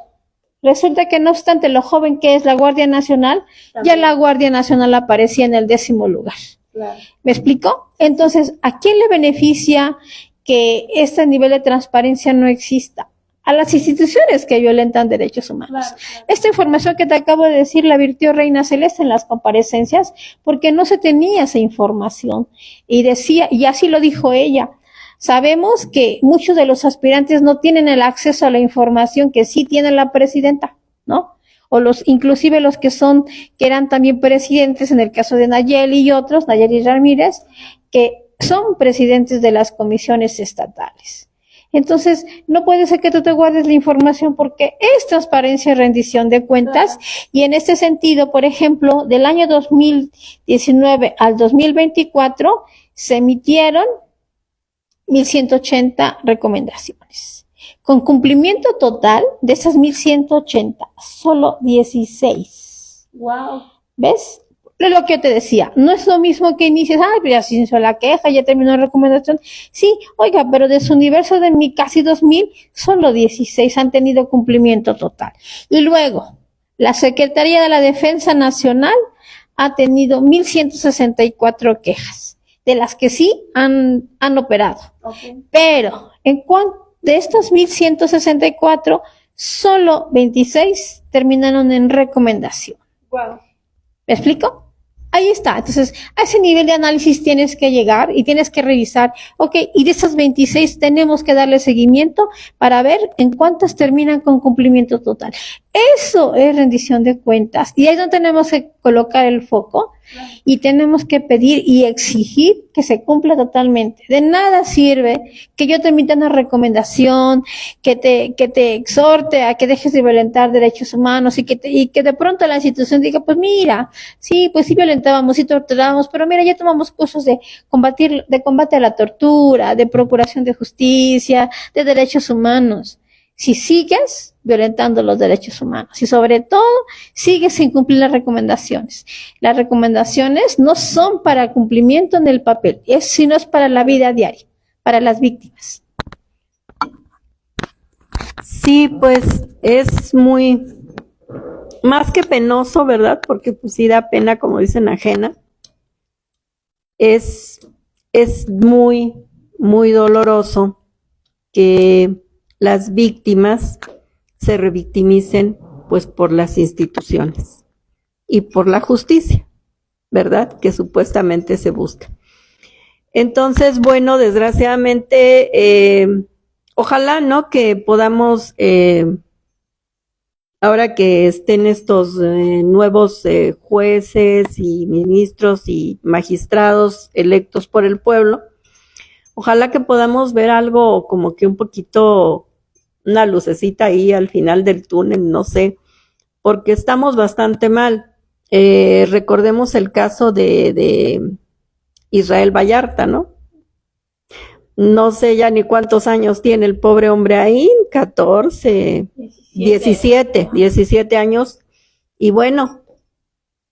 Speaker 2: resulta que no obstante lo joven que es la Guardia Nacional, también. Ya la Guardia Nacional aparecía en el 10º lugar. Claro. ¿Me explico? Entonces, ¿a quién le beneficia que este nivel de transparencia no exista? A las instituciones que violentan derechos humanos. Claro. Esta información que te acabo de decir la virtió Reina Celeste en las comparecencias porque no se tenía esa información. Y decía, y así lo dijo ella, sabemos que muchos de los aspirantes no tienen el acceso a la información que sí tiene la presidenta, ¿no? O inclusive los que eran también presidentes, en el caso de Nayeli y otros, Nayeli Ramírez, que son presidentes de las comisiones estatales. Entonces, no puede ser que tú te guardes la información porque es transparencia y rendición de cuentas. Claro. Y en este sentido, por ejemplo, del año 2019 al 2024 se emitieron 1,180 recomendaciones. Con cumplimiento total de esas 1,180, solo 16. Wow. ¿Ves? Es lo que yo te decía, no es lo mismo que inicies, pues ya se inició la queja, ya terminó la recomendación. Sí, oiga, pero de su universo de casi 2,000, solo 16 han tenido cumplimiento total. Y luego, la Secretaría de la Defensa Nacional ha tenido 1,164 quejas, de las que sí han operado. Okay. Pero, en cuanto de estos 1,164, solo 26 terminaron en recomendación. Wow. ¿Me explico? Ahí está. Entonces, a ese nivel de análisis tienes que llegar y tienes que revisar, y de esas 26 tenemos que darle seguimiento para ver en cuántas terminan con cumplimiento total. Eso es rendición de cuentas. Y ahí es donde tenemos que colocar el foco y tenemos que pedir y exigir que se cumpla totalmente. De nada sirve que yo te emita una recomendación, que te exhorte a que dejes de violentar derechos humanos y que de pronto la institución diga, pues mira, sí, pues sí violentábamos, sí torturábamos, pero mira, ya tomamos cursos de combate a la tortura, de procuración de justicia, de derechos humanos. Si sigues violentando los derechos humanos y sobre todo sigues sin cumplir las recomendaciones. Las recomendaciones no son para cumplimiento en el papel, sino es para la vida diaria, para las víctimas.
Speaker 1: Sí, pues es muy, más que penoso, ¿verdad? Porque pues sí da pena, como dicen, ajena. Es muy, muy doloroso que las víctimas se revictimicen pues por las instituciones y por la justicia, ¿verdad? Que supuestamente se busca. Entonces, bueno, desgraciadamente, ojalá, ¿no? Que podamos, ahora que estén estos nuevos jueces y ministros y magistrados electos por el pueblo, ojalá que podamos ver algo como que un poquito, una lucecita ahí al final del túnel, no sé, porque estamos bastante mal. Recordemos el caso de Israel Vallarta, ¿no? No sé ya ni cuántos años tiene el pobre hombre ahí, 14, 17 años, y bueno,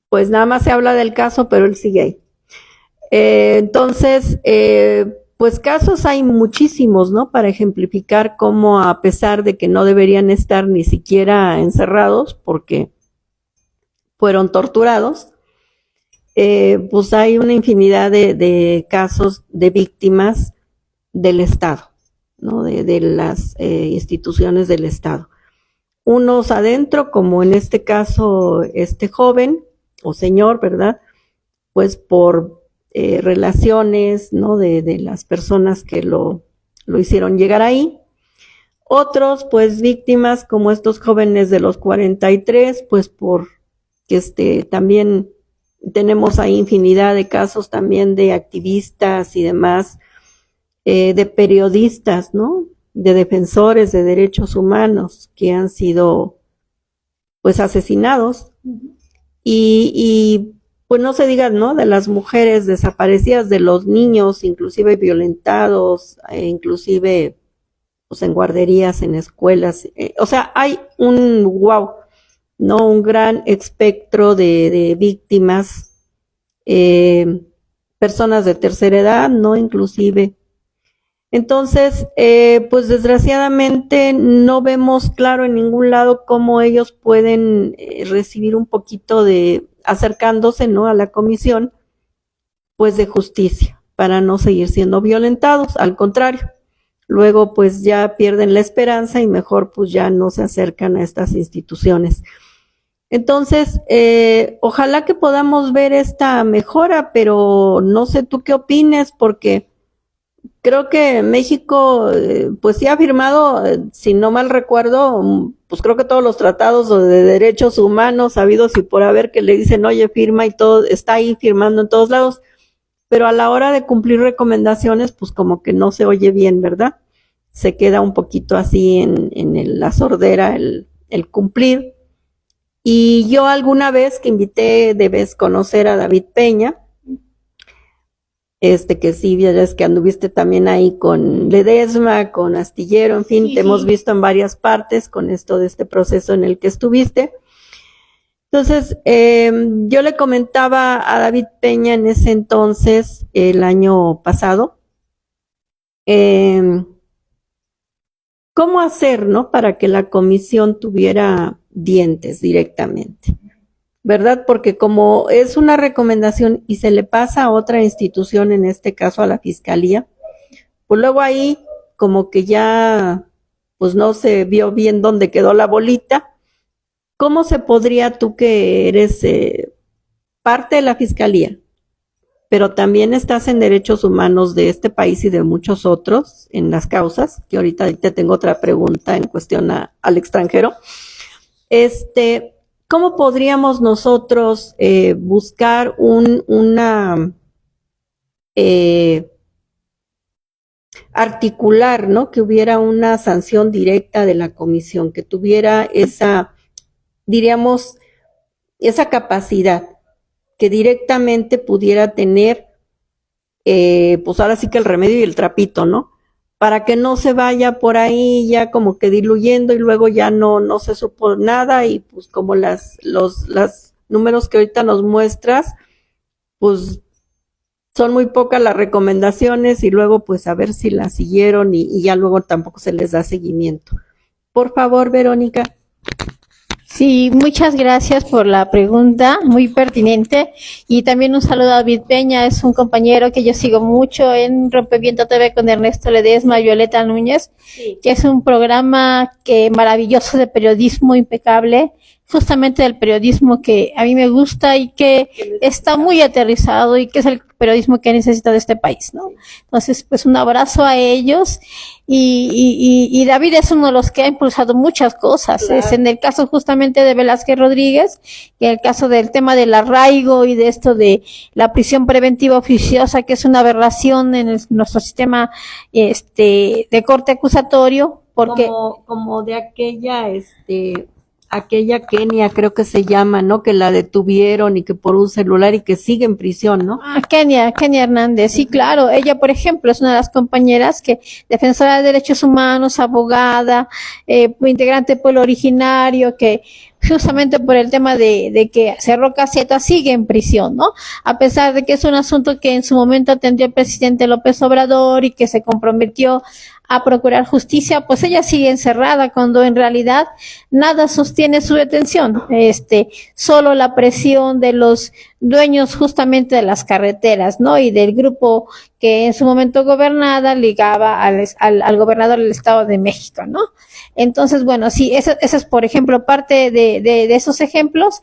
Speaker 1: pues nada más se habla del caso, pero él sigue ahí. Entonces, pues casos hay muchísimos, ¿no? Para ejemplificar cómo, a pesar de que no deberían estar ni siquiera encerrados porque fueron torturados, pues hay una infinidad de casos de víctimas del Estado, ¿no? De las instituciones del Estado. Unos adentro, como en este caso este joven o señor, ¿verdad? Pues por relaciones, ¿no? De las personas que lo hicieron llegar ahí. Otros, pues víctimas como estos jóvenes de los 43, pues por que también tenemos ahí infinidad de casos también de activistas y demás, de periodistas, ¿no? De defensores de derechos humanos que han sido pues asesinados. Y pues no se diga, ¿no? De las mujeres desaparecidas, de los niños, inclusive violentados, inclusive pues en guarderías, en escuelas. O sea, hay ¿no? Un gran espectro de víctimas, personas de tercera edad, ¿no? Inclusive. Entonces, pues desgraciadamente no vemos claro en ningún lado cómo ellos pueden recibir un poquito de, acercándose, ¿no? A la comisión, pues de justicia, para no seguir siendo violentados, al contrario. Luego, pues ya pierden la esperanza y mejor pues ya no se acercan a estas instituciones. Entonces, ojalá que podamos ver esta mejora, pero no sé tú qué opines, porque creo que México, pues sí ha firmado, si no mal recuerdo, pues creo que todos los tratados de derechos humanos habidos y por haber que le dicen, oye, firma y todo, está ahí firmando en todos lados, pero a la hora de cumplir recomendaciones, pues como que no se oye bien, ¿verdad? Se queda un poquito así en la sordera el cumplir. Y yo alguna vez que debes conocer a David Peña, que sí, es que anduviste también ahí con Ledesma, con Astillero, en fin,
Speaker 2: Sí,
Speaker 1: te
Speaker 2: sí.
Speaker 1: hemos visto en varias partes con esto de este proceso en el que estuviste. Entonces, yo le comentaba a David Peña en ese entonces, el año pasado, cómo hacer, ¿no? Para que la comisión tuviera dientes directamente, ¿verdad? Porque como es una recomendación y se le pasa a otra institución, en este caso a la Fiscalía, pues luego ahí como que ya pues no se vio bien dónde quedó la bolita. ¿Cómo se podría, tú que eres parte de la Fiscalía, pero también estás en derechos humanos de este país y de muchos otros en las causas, que ahorita te tengo otra pregunta en cuestión al extranjero, ¿Cómo podríamos nosotros buscar articular, ¿no? Que hubiera una sanción directa de la comisión, que tuviera diríamos, esa capacidad, que directamente pudiera tener, pues ahora sí que el remedio y el trapito, ¿no? Para que no se vaya por ahí ya como que diluyendo y luego ya no se supo nada y pues como los números que ahorita nos muestras, pues son muy pocas las recomendaciones y luego pues a ver si las siguieron y ya luego tampoco se les da seguimiento. Por favor, Verónica.
Speaker 2: Sí, muchas gracias por la pregunta, muy pertinente. Y también un saludo a David Peña, es un compañero que yo sigo mucho en Rompeviento TV con Ernesto Ledesma y Violeta Núñez, sí, que es un programa maravilloso de periodismo impecable, justamente del periodismo que a mí me gusta y que está muy aterrizado y que es el periodismo que necesita de este país, ¿no? Entonces, pues un abrazo a ellos y David es uno de los que ha impulsado muchas cosas. Claro. Es en el caso justamente de Velázquez Rodríguez, y en el caso del tema del arraigo y de esto de la prisión preventiva oficiosa, que es una aberración en nuestro sistema de corte acusatorio, porque
Speaker 1: como de aquella Kenia, creo que se llama, ¿no? Que la detuvieron y que por un celular y que sigue en prisión, ¿no?
Speaker 2: Kenia Hernández, sí, claro. Ella, por ejemplo, es una de las compañeras que, defensora de derechos humanos, abogada, integrante del pueblo originario, que justamente por el tema de que Cerró Caseta sigue en prisión, ¿no? A pesar de que es un asunto que en su momento atendió el presidente López Obrador y que se comprometió a procurar justicia, pues ella sigue encerrada cuando en realidad nada sostiene su detención, solo la presión de los dueños justamente de las carreteras, ¿no? Y del grupo que en su momento gobernaba, ligaba al gobernador del Estado de México, ¿no? Entonces, bueno, sí, esa es, por ejemplo, parte de esos ejemplos.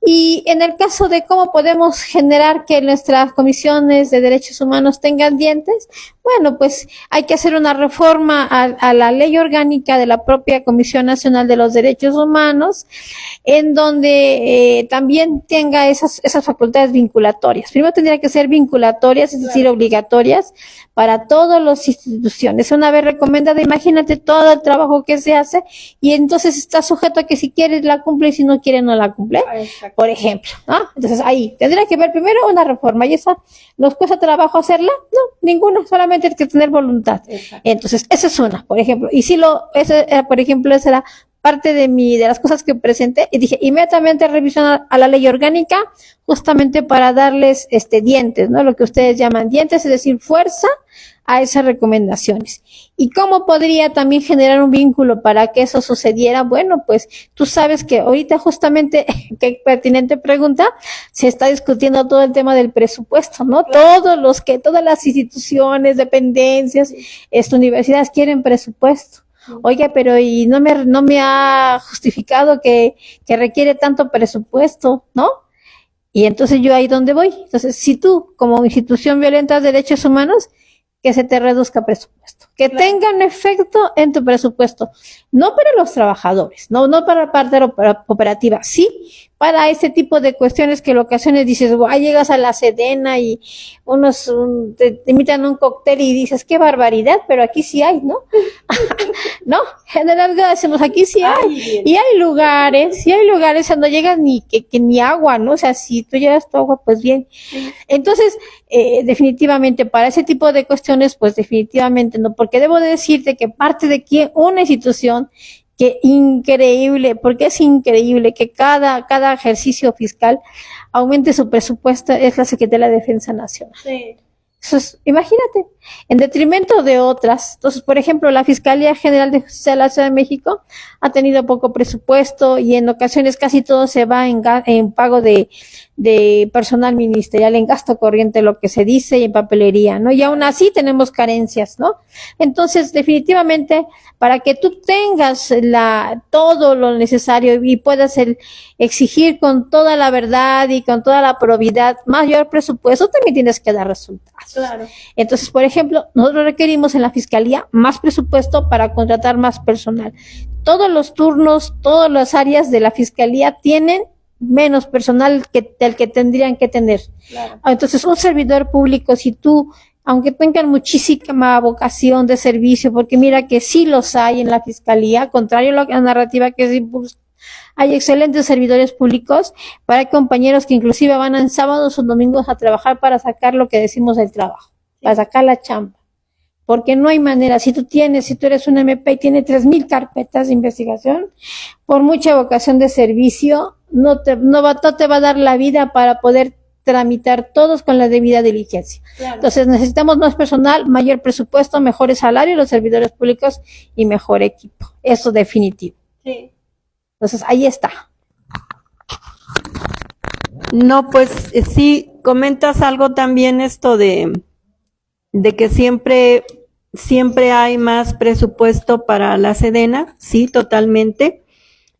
Speaker 2: Y en el caso de cómo podemos generar que nuestras comisiones de derechos humanos tengan dientes, bueno, pues hay que hacer una reforma a la ley orgánica de la propia Comisión Nacional de los Derechos Humanos, en donde también tenga esas facultades vinculatorias. Primero tendría que ser vinculatorias, es decir, obligatorias para todas las instituciones. Una vez recomendada, imagínate todo el trabajo que se hace y entonces está sujeto a que si quieres la cumple y si no quiere no la cumple. Por ejemplo, ¿no? Entonces ahí tendría que ver primero una reforma y esa nos cuesta trabajo hacerla, no, ninguna, solamente hay que tener voluntad. Exacto. Entonces esa es una, por ejemplo, y si por ejemplo, esa era parte de las cosas que presenté y dije inmediatamente revisión a la ley orgánica justamente para darles dientes, ¿no? Lo que ustedes llaman dientes, es decir, fuerza a esas recomendaciones. ¿Y cómo podría también generar un vínculo para que eso sucediera? Bueno, pues tú sabes que ahorita justamente, qué pertinente pregunta, se está discutiendo todo el tema del presupuesto, ¿no? Claro. Todas las instituciones, dependencias, universidades quieren presupuesto. Oiga, pero y no me ha justificado que requiere tanto presupuesto, ¿no? Y entonces yo ahí donde voy. Entonces, si tú, como institución violenta de derechos humanos, que se te reduzca presupuesto, que claro, tengan efecto en tu presupuesto, no para los trabajadores, no para la parte operativa, sí para ese tipo de cuestiones que en ocasiones dices, llegas a la Sedena y te invitan a un cóctel y dices, qué barbaridad, pero aquí sí hay, ¿no? No, generalmente decimos, aquí sí hay, y hay lugares donde llegas que ni agua, ¿no? O sea, si tú llevas tu agua, pues bien. Entonces, definitivamente, para ese tipo de cuestiones, pues definitivamente no, porque debo de decirte que parte de que una institución que increíble, porque es increíble que cada ejercicio fiscal aumente su presupuesto, es la Secretaría de la Defensa Nacional. Sí. Eso es, imagínate, en detrimento de otras. Entonces, por ejemplo, la Fiscalía General de Justicia de la Ciudad de México ha tenido poco presupuesto y en ocasiones casi todo se va en pago de personal ministerial, en gasto corriente, lo que se dice, y en papelería, ¿no? Y aún así tenemos carencias, ¿no? Entonces, definitivamente, para que tú tengas todo lo necesario y puedas exigir con toda la verdad y con toda la probidad mayor presupuesto, también tienes que dar resultados. Claro. Entonces, por ejemplo, nosotros requerimos en la Fiscalía más presupuesto para contratar más personal. todos los turnos, todas las áreas de la Fiscalía tienen menos personal del que tendrían que tener.
Speaker 1: Claro.
Speaker 2: Entonces, un servidor público, si tú, aunque tengan muchísima vocación de servicio, porque mira que sí los hay en la Fiscalía, contrario a la narrativa que se impulsa, hay excelentes servidores públicos, pero hay compañeros que inclusive van en sábados o domingos a trabajar para sacar lo que decimos del trabajo, para sacar la chamba. Porque no hay manera, si tú eres un MP y tienes 3,000 carpetas de investigación, por mucha vocación de servicio, no te va a dar la vida para poder tramitar todos con la debida diligencia.
Speaker 1: Claro.
Speaker 2: Entonces necesitamos más personal, mayor presupuesto, mejores salarios los servidores públicos y mejor equipo. Eso definitivo.
Speaker 1: Sí.
Speaker 2: Entonces ahí está.
Speaker 1: No, pues sí, comentas algo también esto de que siempre hay más presupuesto para la Sedena, sí, totalmente.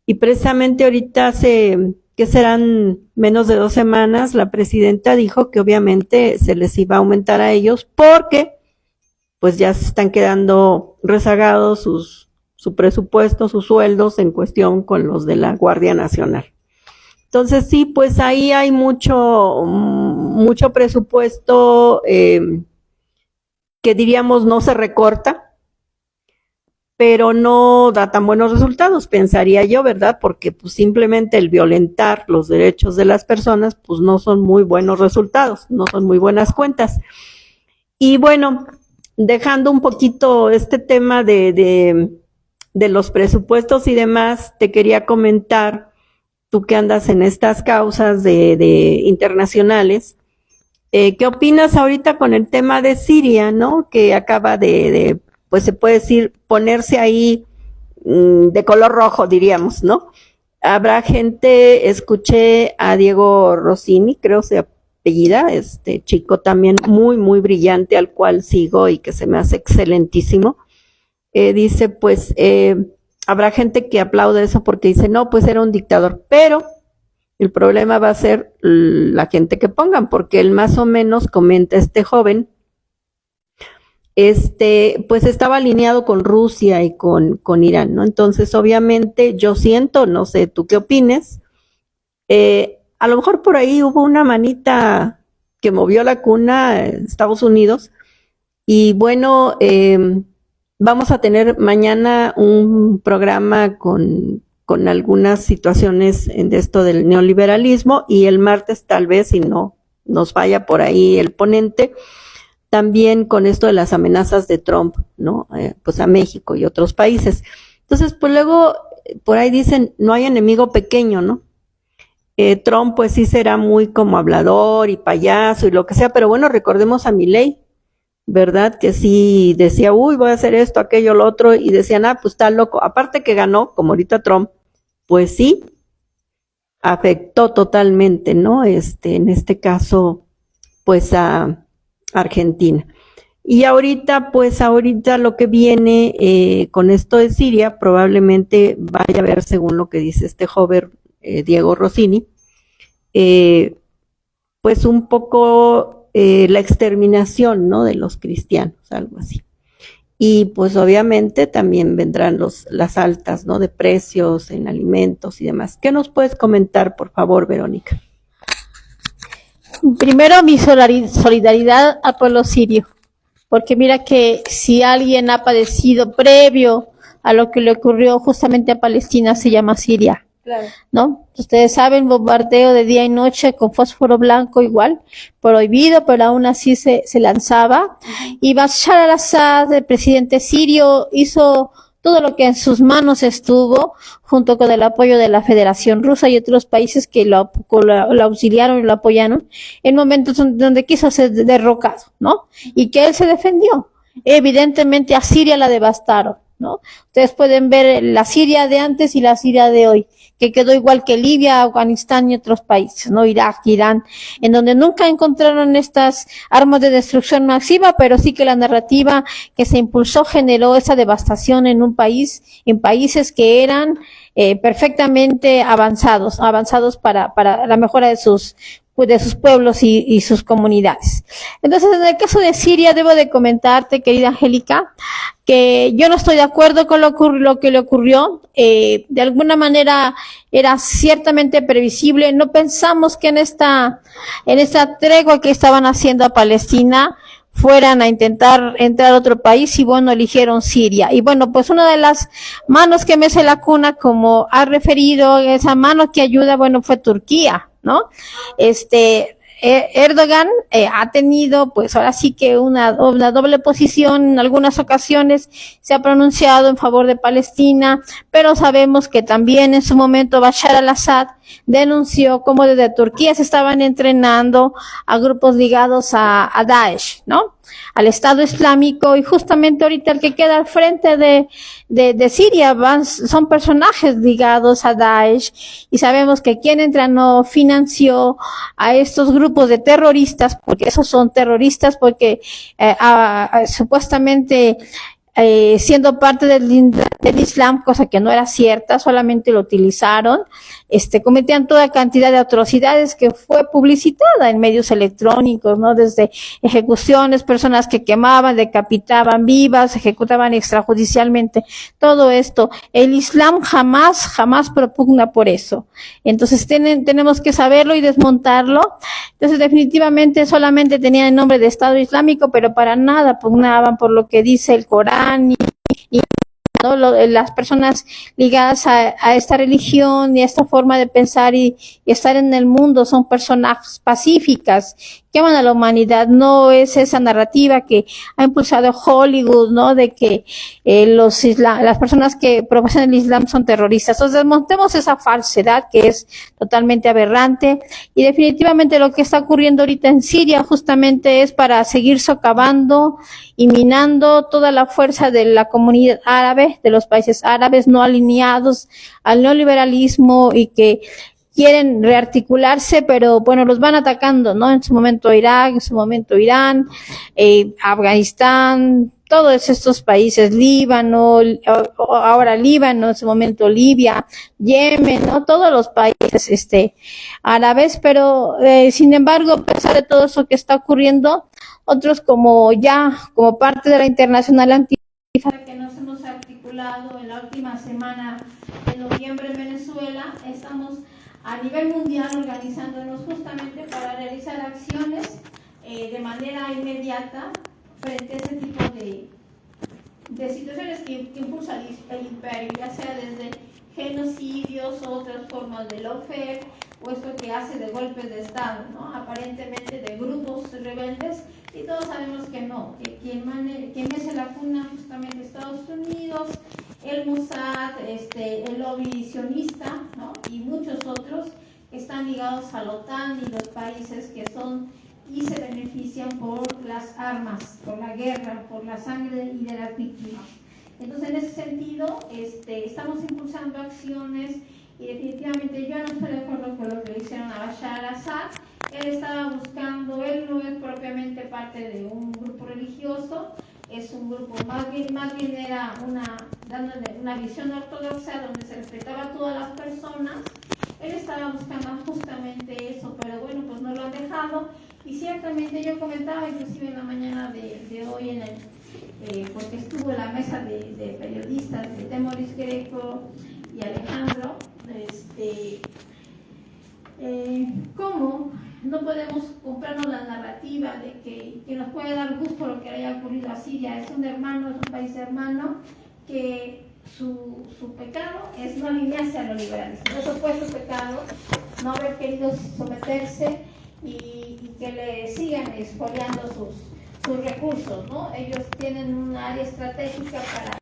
Speaker 1: Y precisamente ahorita que serán menos de 2 semanas, la presidenta dijo que obviamente se les iba a aumentar a ellos porque pues ya se están quedando rezagados su presupuesto, sus sueldos en cuestión con los de la Guardia Nacional. Entonces sí, pues ahí hay mucho presupuesto que diríamos no se recorta, pero no da tan buenos resultados, pensaría yo, ¿verdad? Porque pues simplemente el violentar los derechos de las personas, pues no son muy buenos resultados, no son muy buenas cuentas. Y bueno, dejando un poquito este tema de los presupuestos y demás, te quería comentar, tú que andas en estas causas de internacionales, ¿qué opinas ahorita con el tema de Siria, no? Que acaba pues se puede decir, ponerse ahí de color rojo, diríamos, ¿no? Habrá gente, escuché a Diego Rossini, creo se apellida, chico también muy, muy brillante, al cual sigo y que se me hace excelentísimo. Dice, pues, habrá gente que aplaude eso porque dice, no, pues era un dictador, pero el problema va a ser la gente que pongan, porque él más o menos, comenta este joven, pues estaba alineado con Rusia y con Irán, ¿no? Entonces, obviamente, yo siento, no sé, tú qué opines, a lo mejor por ahí hubo una manita que movió la cuna en Estados Unidos, y bueno, vamos a tener mañana un programa con algunas situaciones de esto del neoliberalismo, y el martes tal vez, si no nos vaya por ahí el ponente, también con esto de las amenazas de Trump, ¿no? Pues a México y otros países. Entonces, pues luego, por ahí dicen, no hay enemigo pequeño, ¿no? Trump pues sí será muy como hablador y payaso y lo que sea, pero bueno, recordemos a Milei, ¿verdad? Que sí decía, uy, voy a hacer esto, aquello, lo otro, y decían, pues está loco. Aparte que ganó, como ahorita Trump, pues sí, afectó totalmente, ¿no? En este caso, pues a Argentina. Y ahorita lo que viene con esto de Siria, probablemente vaya a ver, según lo que dice este joven Diego Rossini, pues un poco la exterminación, ¿no? De los cristianos, algo así. Y pues obviamente también vendrán las altas, ¿no? De precios en alimentos y demás. ¿Qué nos puedes comentar, por favor, Verónica?
Speaker 2: Primero, mi solidaridad al pueblo sirio, porque mira que si alguien ha padecido previo a lo que le ocurrió justamente a Palestina, se llama Siria.
Speaker 1: Claro.
Speaker 2: ¿No? Ustedes saben, bombardeo de día y noche con fósforo blanco igual, prohibido, pero aún así se lanzaba. Y Bashar al-Assad, el presidente sirio, hizo todo lo que en sus manos estuvo, junto con el apoyo de la Federación Rusa y otros países que lo auxiliaron y lo apoyaron, en momentos donde quiso ser derrocado, ¿no? Y que él se defendió. Evidentemente a Siria la devastaron, ¿no? Ustedes pueden ver la Siria de antes y la Siria de hoy, que quedó igual que Libia, Afganistán y otros países, ¿no? Irak, Irán, en donde nunca encontraron estas armas de destrucción masiva, pero sí que la narrativa que se impulsó generó esa devastación en países que eran perfectamente avanzados para la mejora de sus de sus pueblos y sus comunidades. Entonces, en el caso de Siria, debo de comentarte, querida Angélica, que yo no estoy de acuerdo con lo que le ocurrió. De alguna manera era ciertamente previsible. No pensamos que en esta tregua que estaban haciendo a Palestina fueran a intentar entrar a otro país y bueno, eligieron Siria. Y bueno, pues una de las manos que mece la cuna, como ha referido, esa mano que ayuda, bueno, fue Turquía, ¿no? Erdogan ha tenido, pues ahora sí que una doble posición. En algunas ocasiones se ha pronunciado en favor de Palestina, pero sabemos que también en su momento Bashar al-Assad denunció cómo desde Turquía se estaban entrenando a grupos ligados a Daesh, ¿no? Al Estado Islámico, y justamente ahorita el que queda al frente de Siria son personajes ligados a Daesh, y sabemos que quien entrenó, financió a estos grupos de terroristas, porque esos son terroristas, porque supuestamente siendo parte del Islam, cosa que no era cierta, solamente lo utilizaron, cometían toda cantidad de atrocidades que fue publicitada en medios electrónicos, ¿no? Desde ejecuciones, personas que quemaban, decapitaban vivas, ejecutaban extrajudicialmente, todo esto. El Islam jamás propugna por eso. Entonces tenemos que saberlo y desmontarlo. Entonces definitivamente solamente tenían el nombre de Estado Islámico, pero para nada pugnaban por lo que dice el Corán y ¿no? Las personas ligadas a esta religión y a esta forma de pensar y estar en el mundo son personas pacíficas que aman a la humanidad. No es esa narrativa que ha impulsado Hollywood, ¿no? De que las personas que profesan el Islam son terroristas. Entonces desmontemos esa falsedad que es totalmente aberrante, y definitivamente lo que está ocurriendo ahorita en Siria justamente es para seguir socavando y minando toda la fuerza de la comunidad árabe, de los países árabes no alineados al neoliberalismo y que quieren rearticularse, pero bueno, los van atacando, ¿no? En su momento Irak, en su momento Irán, Afganistán, todos estos países, Líbano, ahora Líbano, en su momento Libia, Yemen, ¿no? Todos los países árabes, pero sin embargo, a pesar de todo eso que está ocurriendo, otros como parte de la Internacional Antifa, que nos hemos articulado en la última semana de noviembre en Venezuela, estamos a nivel mundial organizándonos justamente para realizar acciones de manera inmediata frente a ese tipo de situaciones que impulsa el imperio, ya sea desde genocidios o otras formas de lawfare, o esto que hace de golpes de Estado, ¿no? Aparentemente de grupos rebeldes, y todos sabemos que no, que quien es la cuna justamente Estados Unidos, el Mossad, el lobby sionista, ¿no? Y muchos otros que están ligados a la OTAN y los países que son y se benefician por las armas, por la guerra, por la sangre y de las víctimas. Entonces, en ese sentido, estamos impulsando acciones, y definitivamente yo no estoy de acuerdo con lo que le hicieron a Bashar al-Assad. Él no es propiamente parte de un grupo religioso, es un grupo, más bien era dándole una visión ortodoxa donde se respetaba a todas las personas. Él estaba buscando justamente eso, pero bueno, pues no lo han dejado. Y ciertamente yo comentaba, inclusive en la mañana de hoy, porque estuvo en la mesa de periodistas de Temoris Greco y Alejandro, cómo no podemos comprarnos la narrativa de que nos puede dar gusto lo que haya ocurrido a Siria. Es un país hermano, que su pecado es no alinearse a lo liberalismo. Eso fue su pecado, no haber querido someterse y que le sigan expoliando sus recursos, ¿no? Ellos tienen un área estratégica para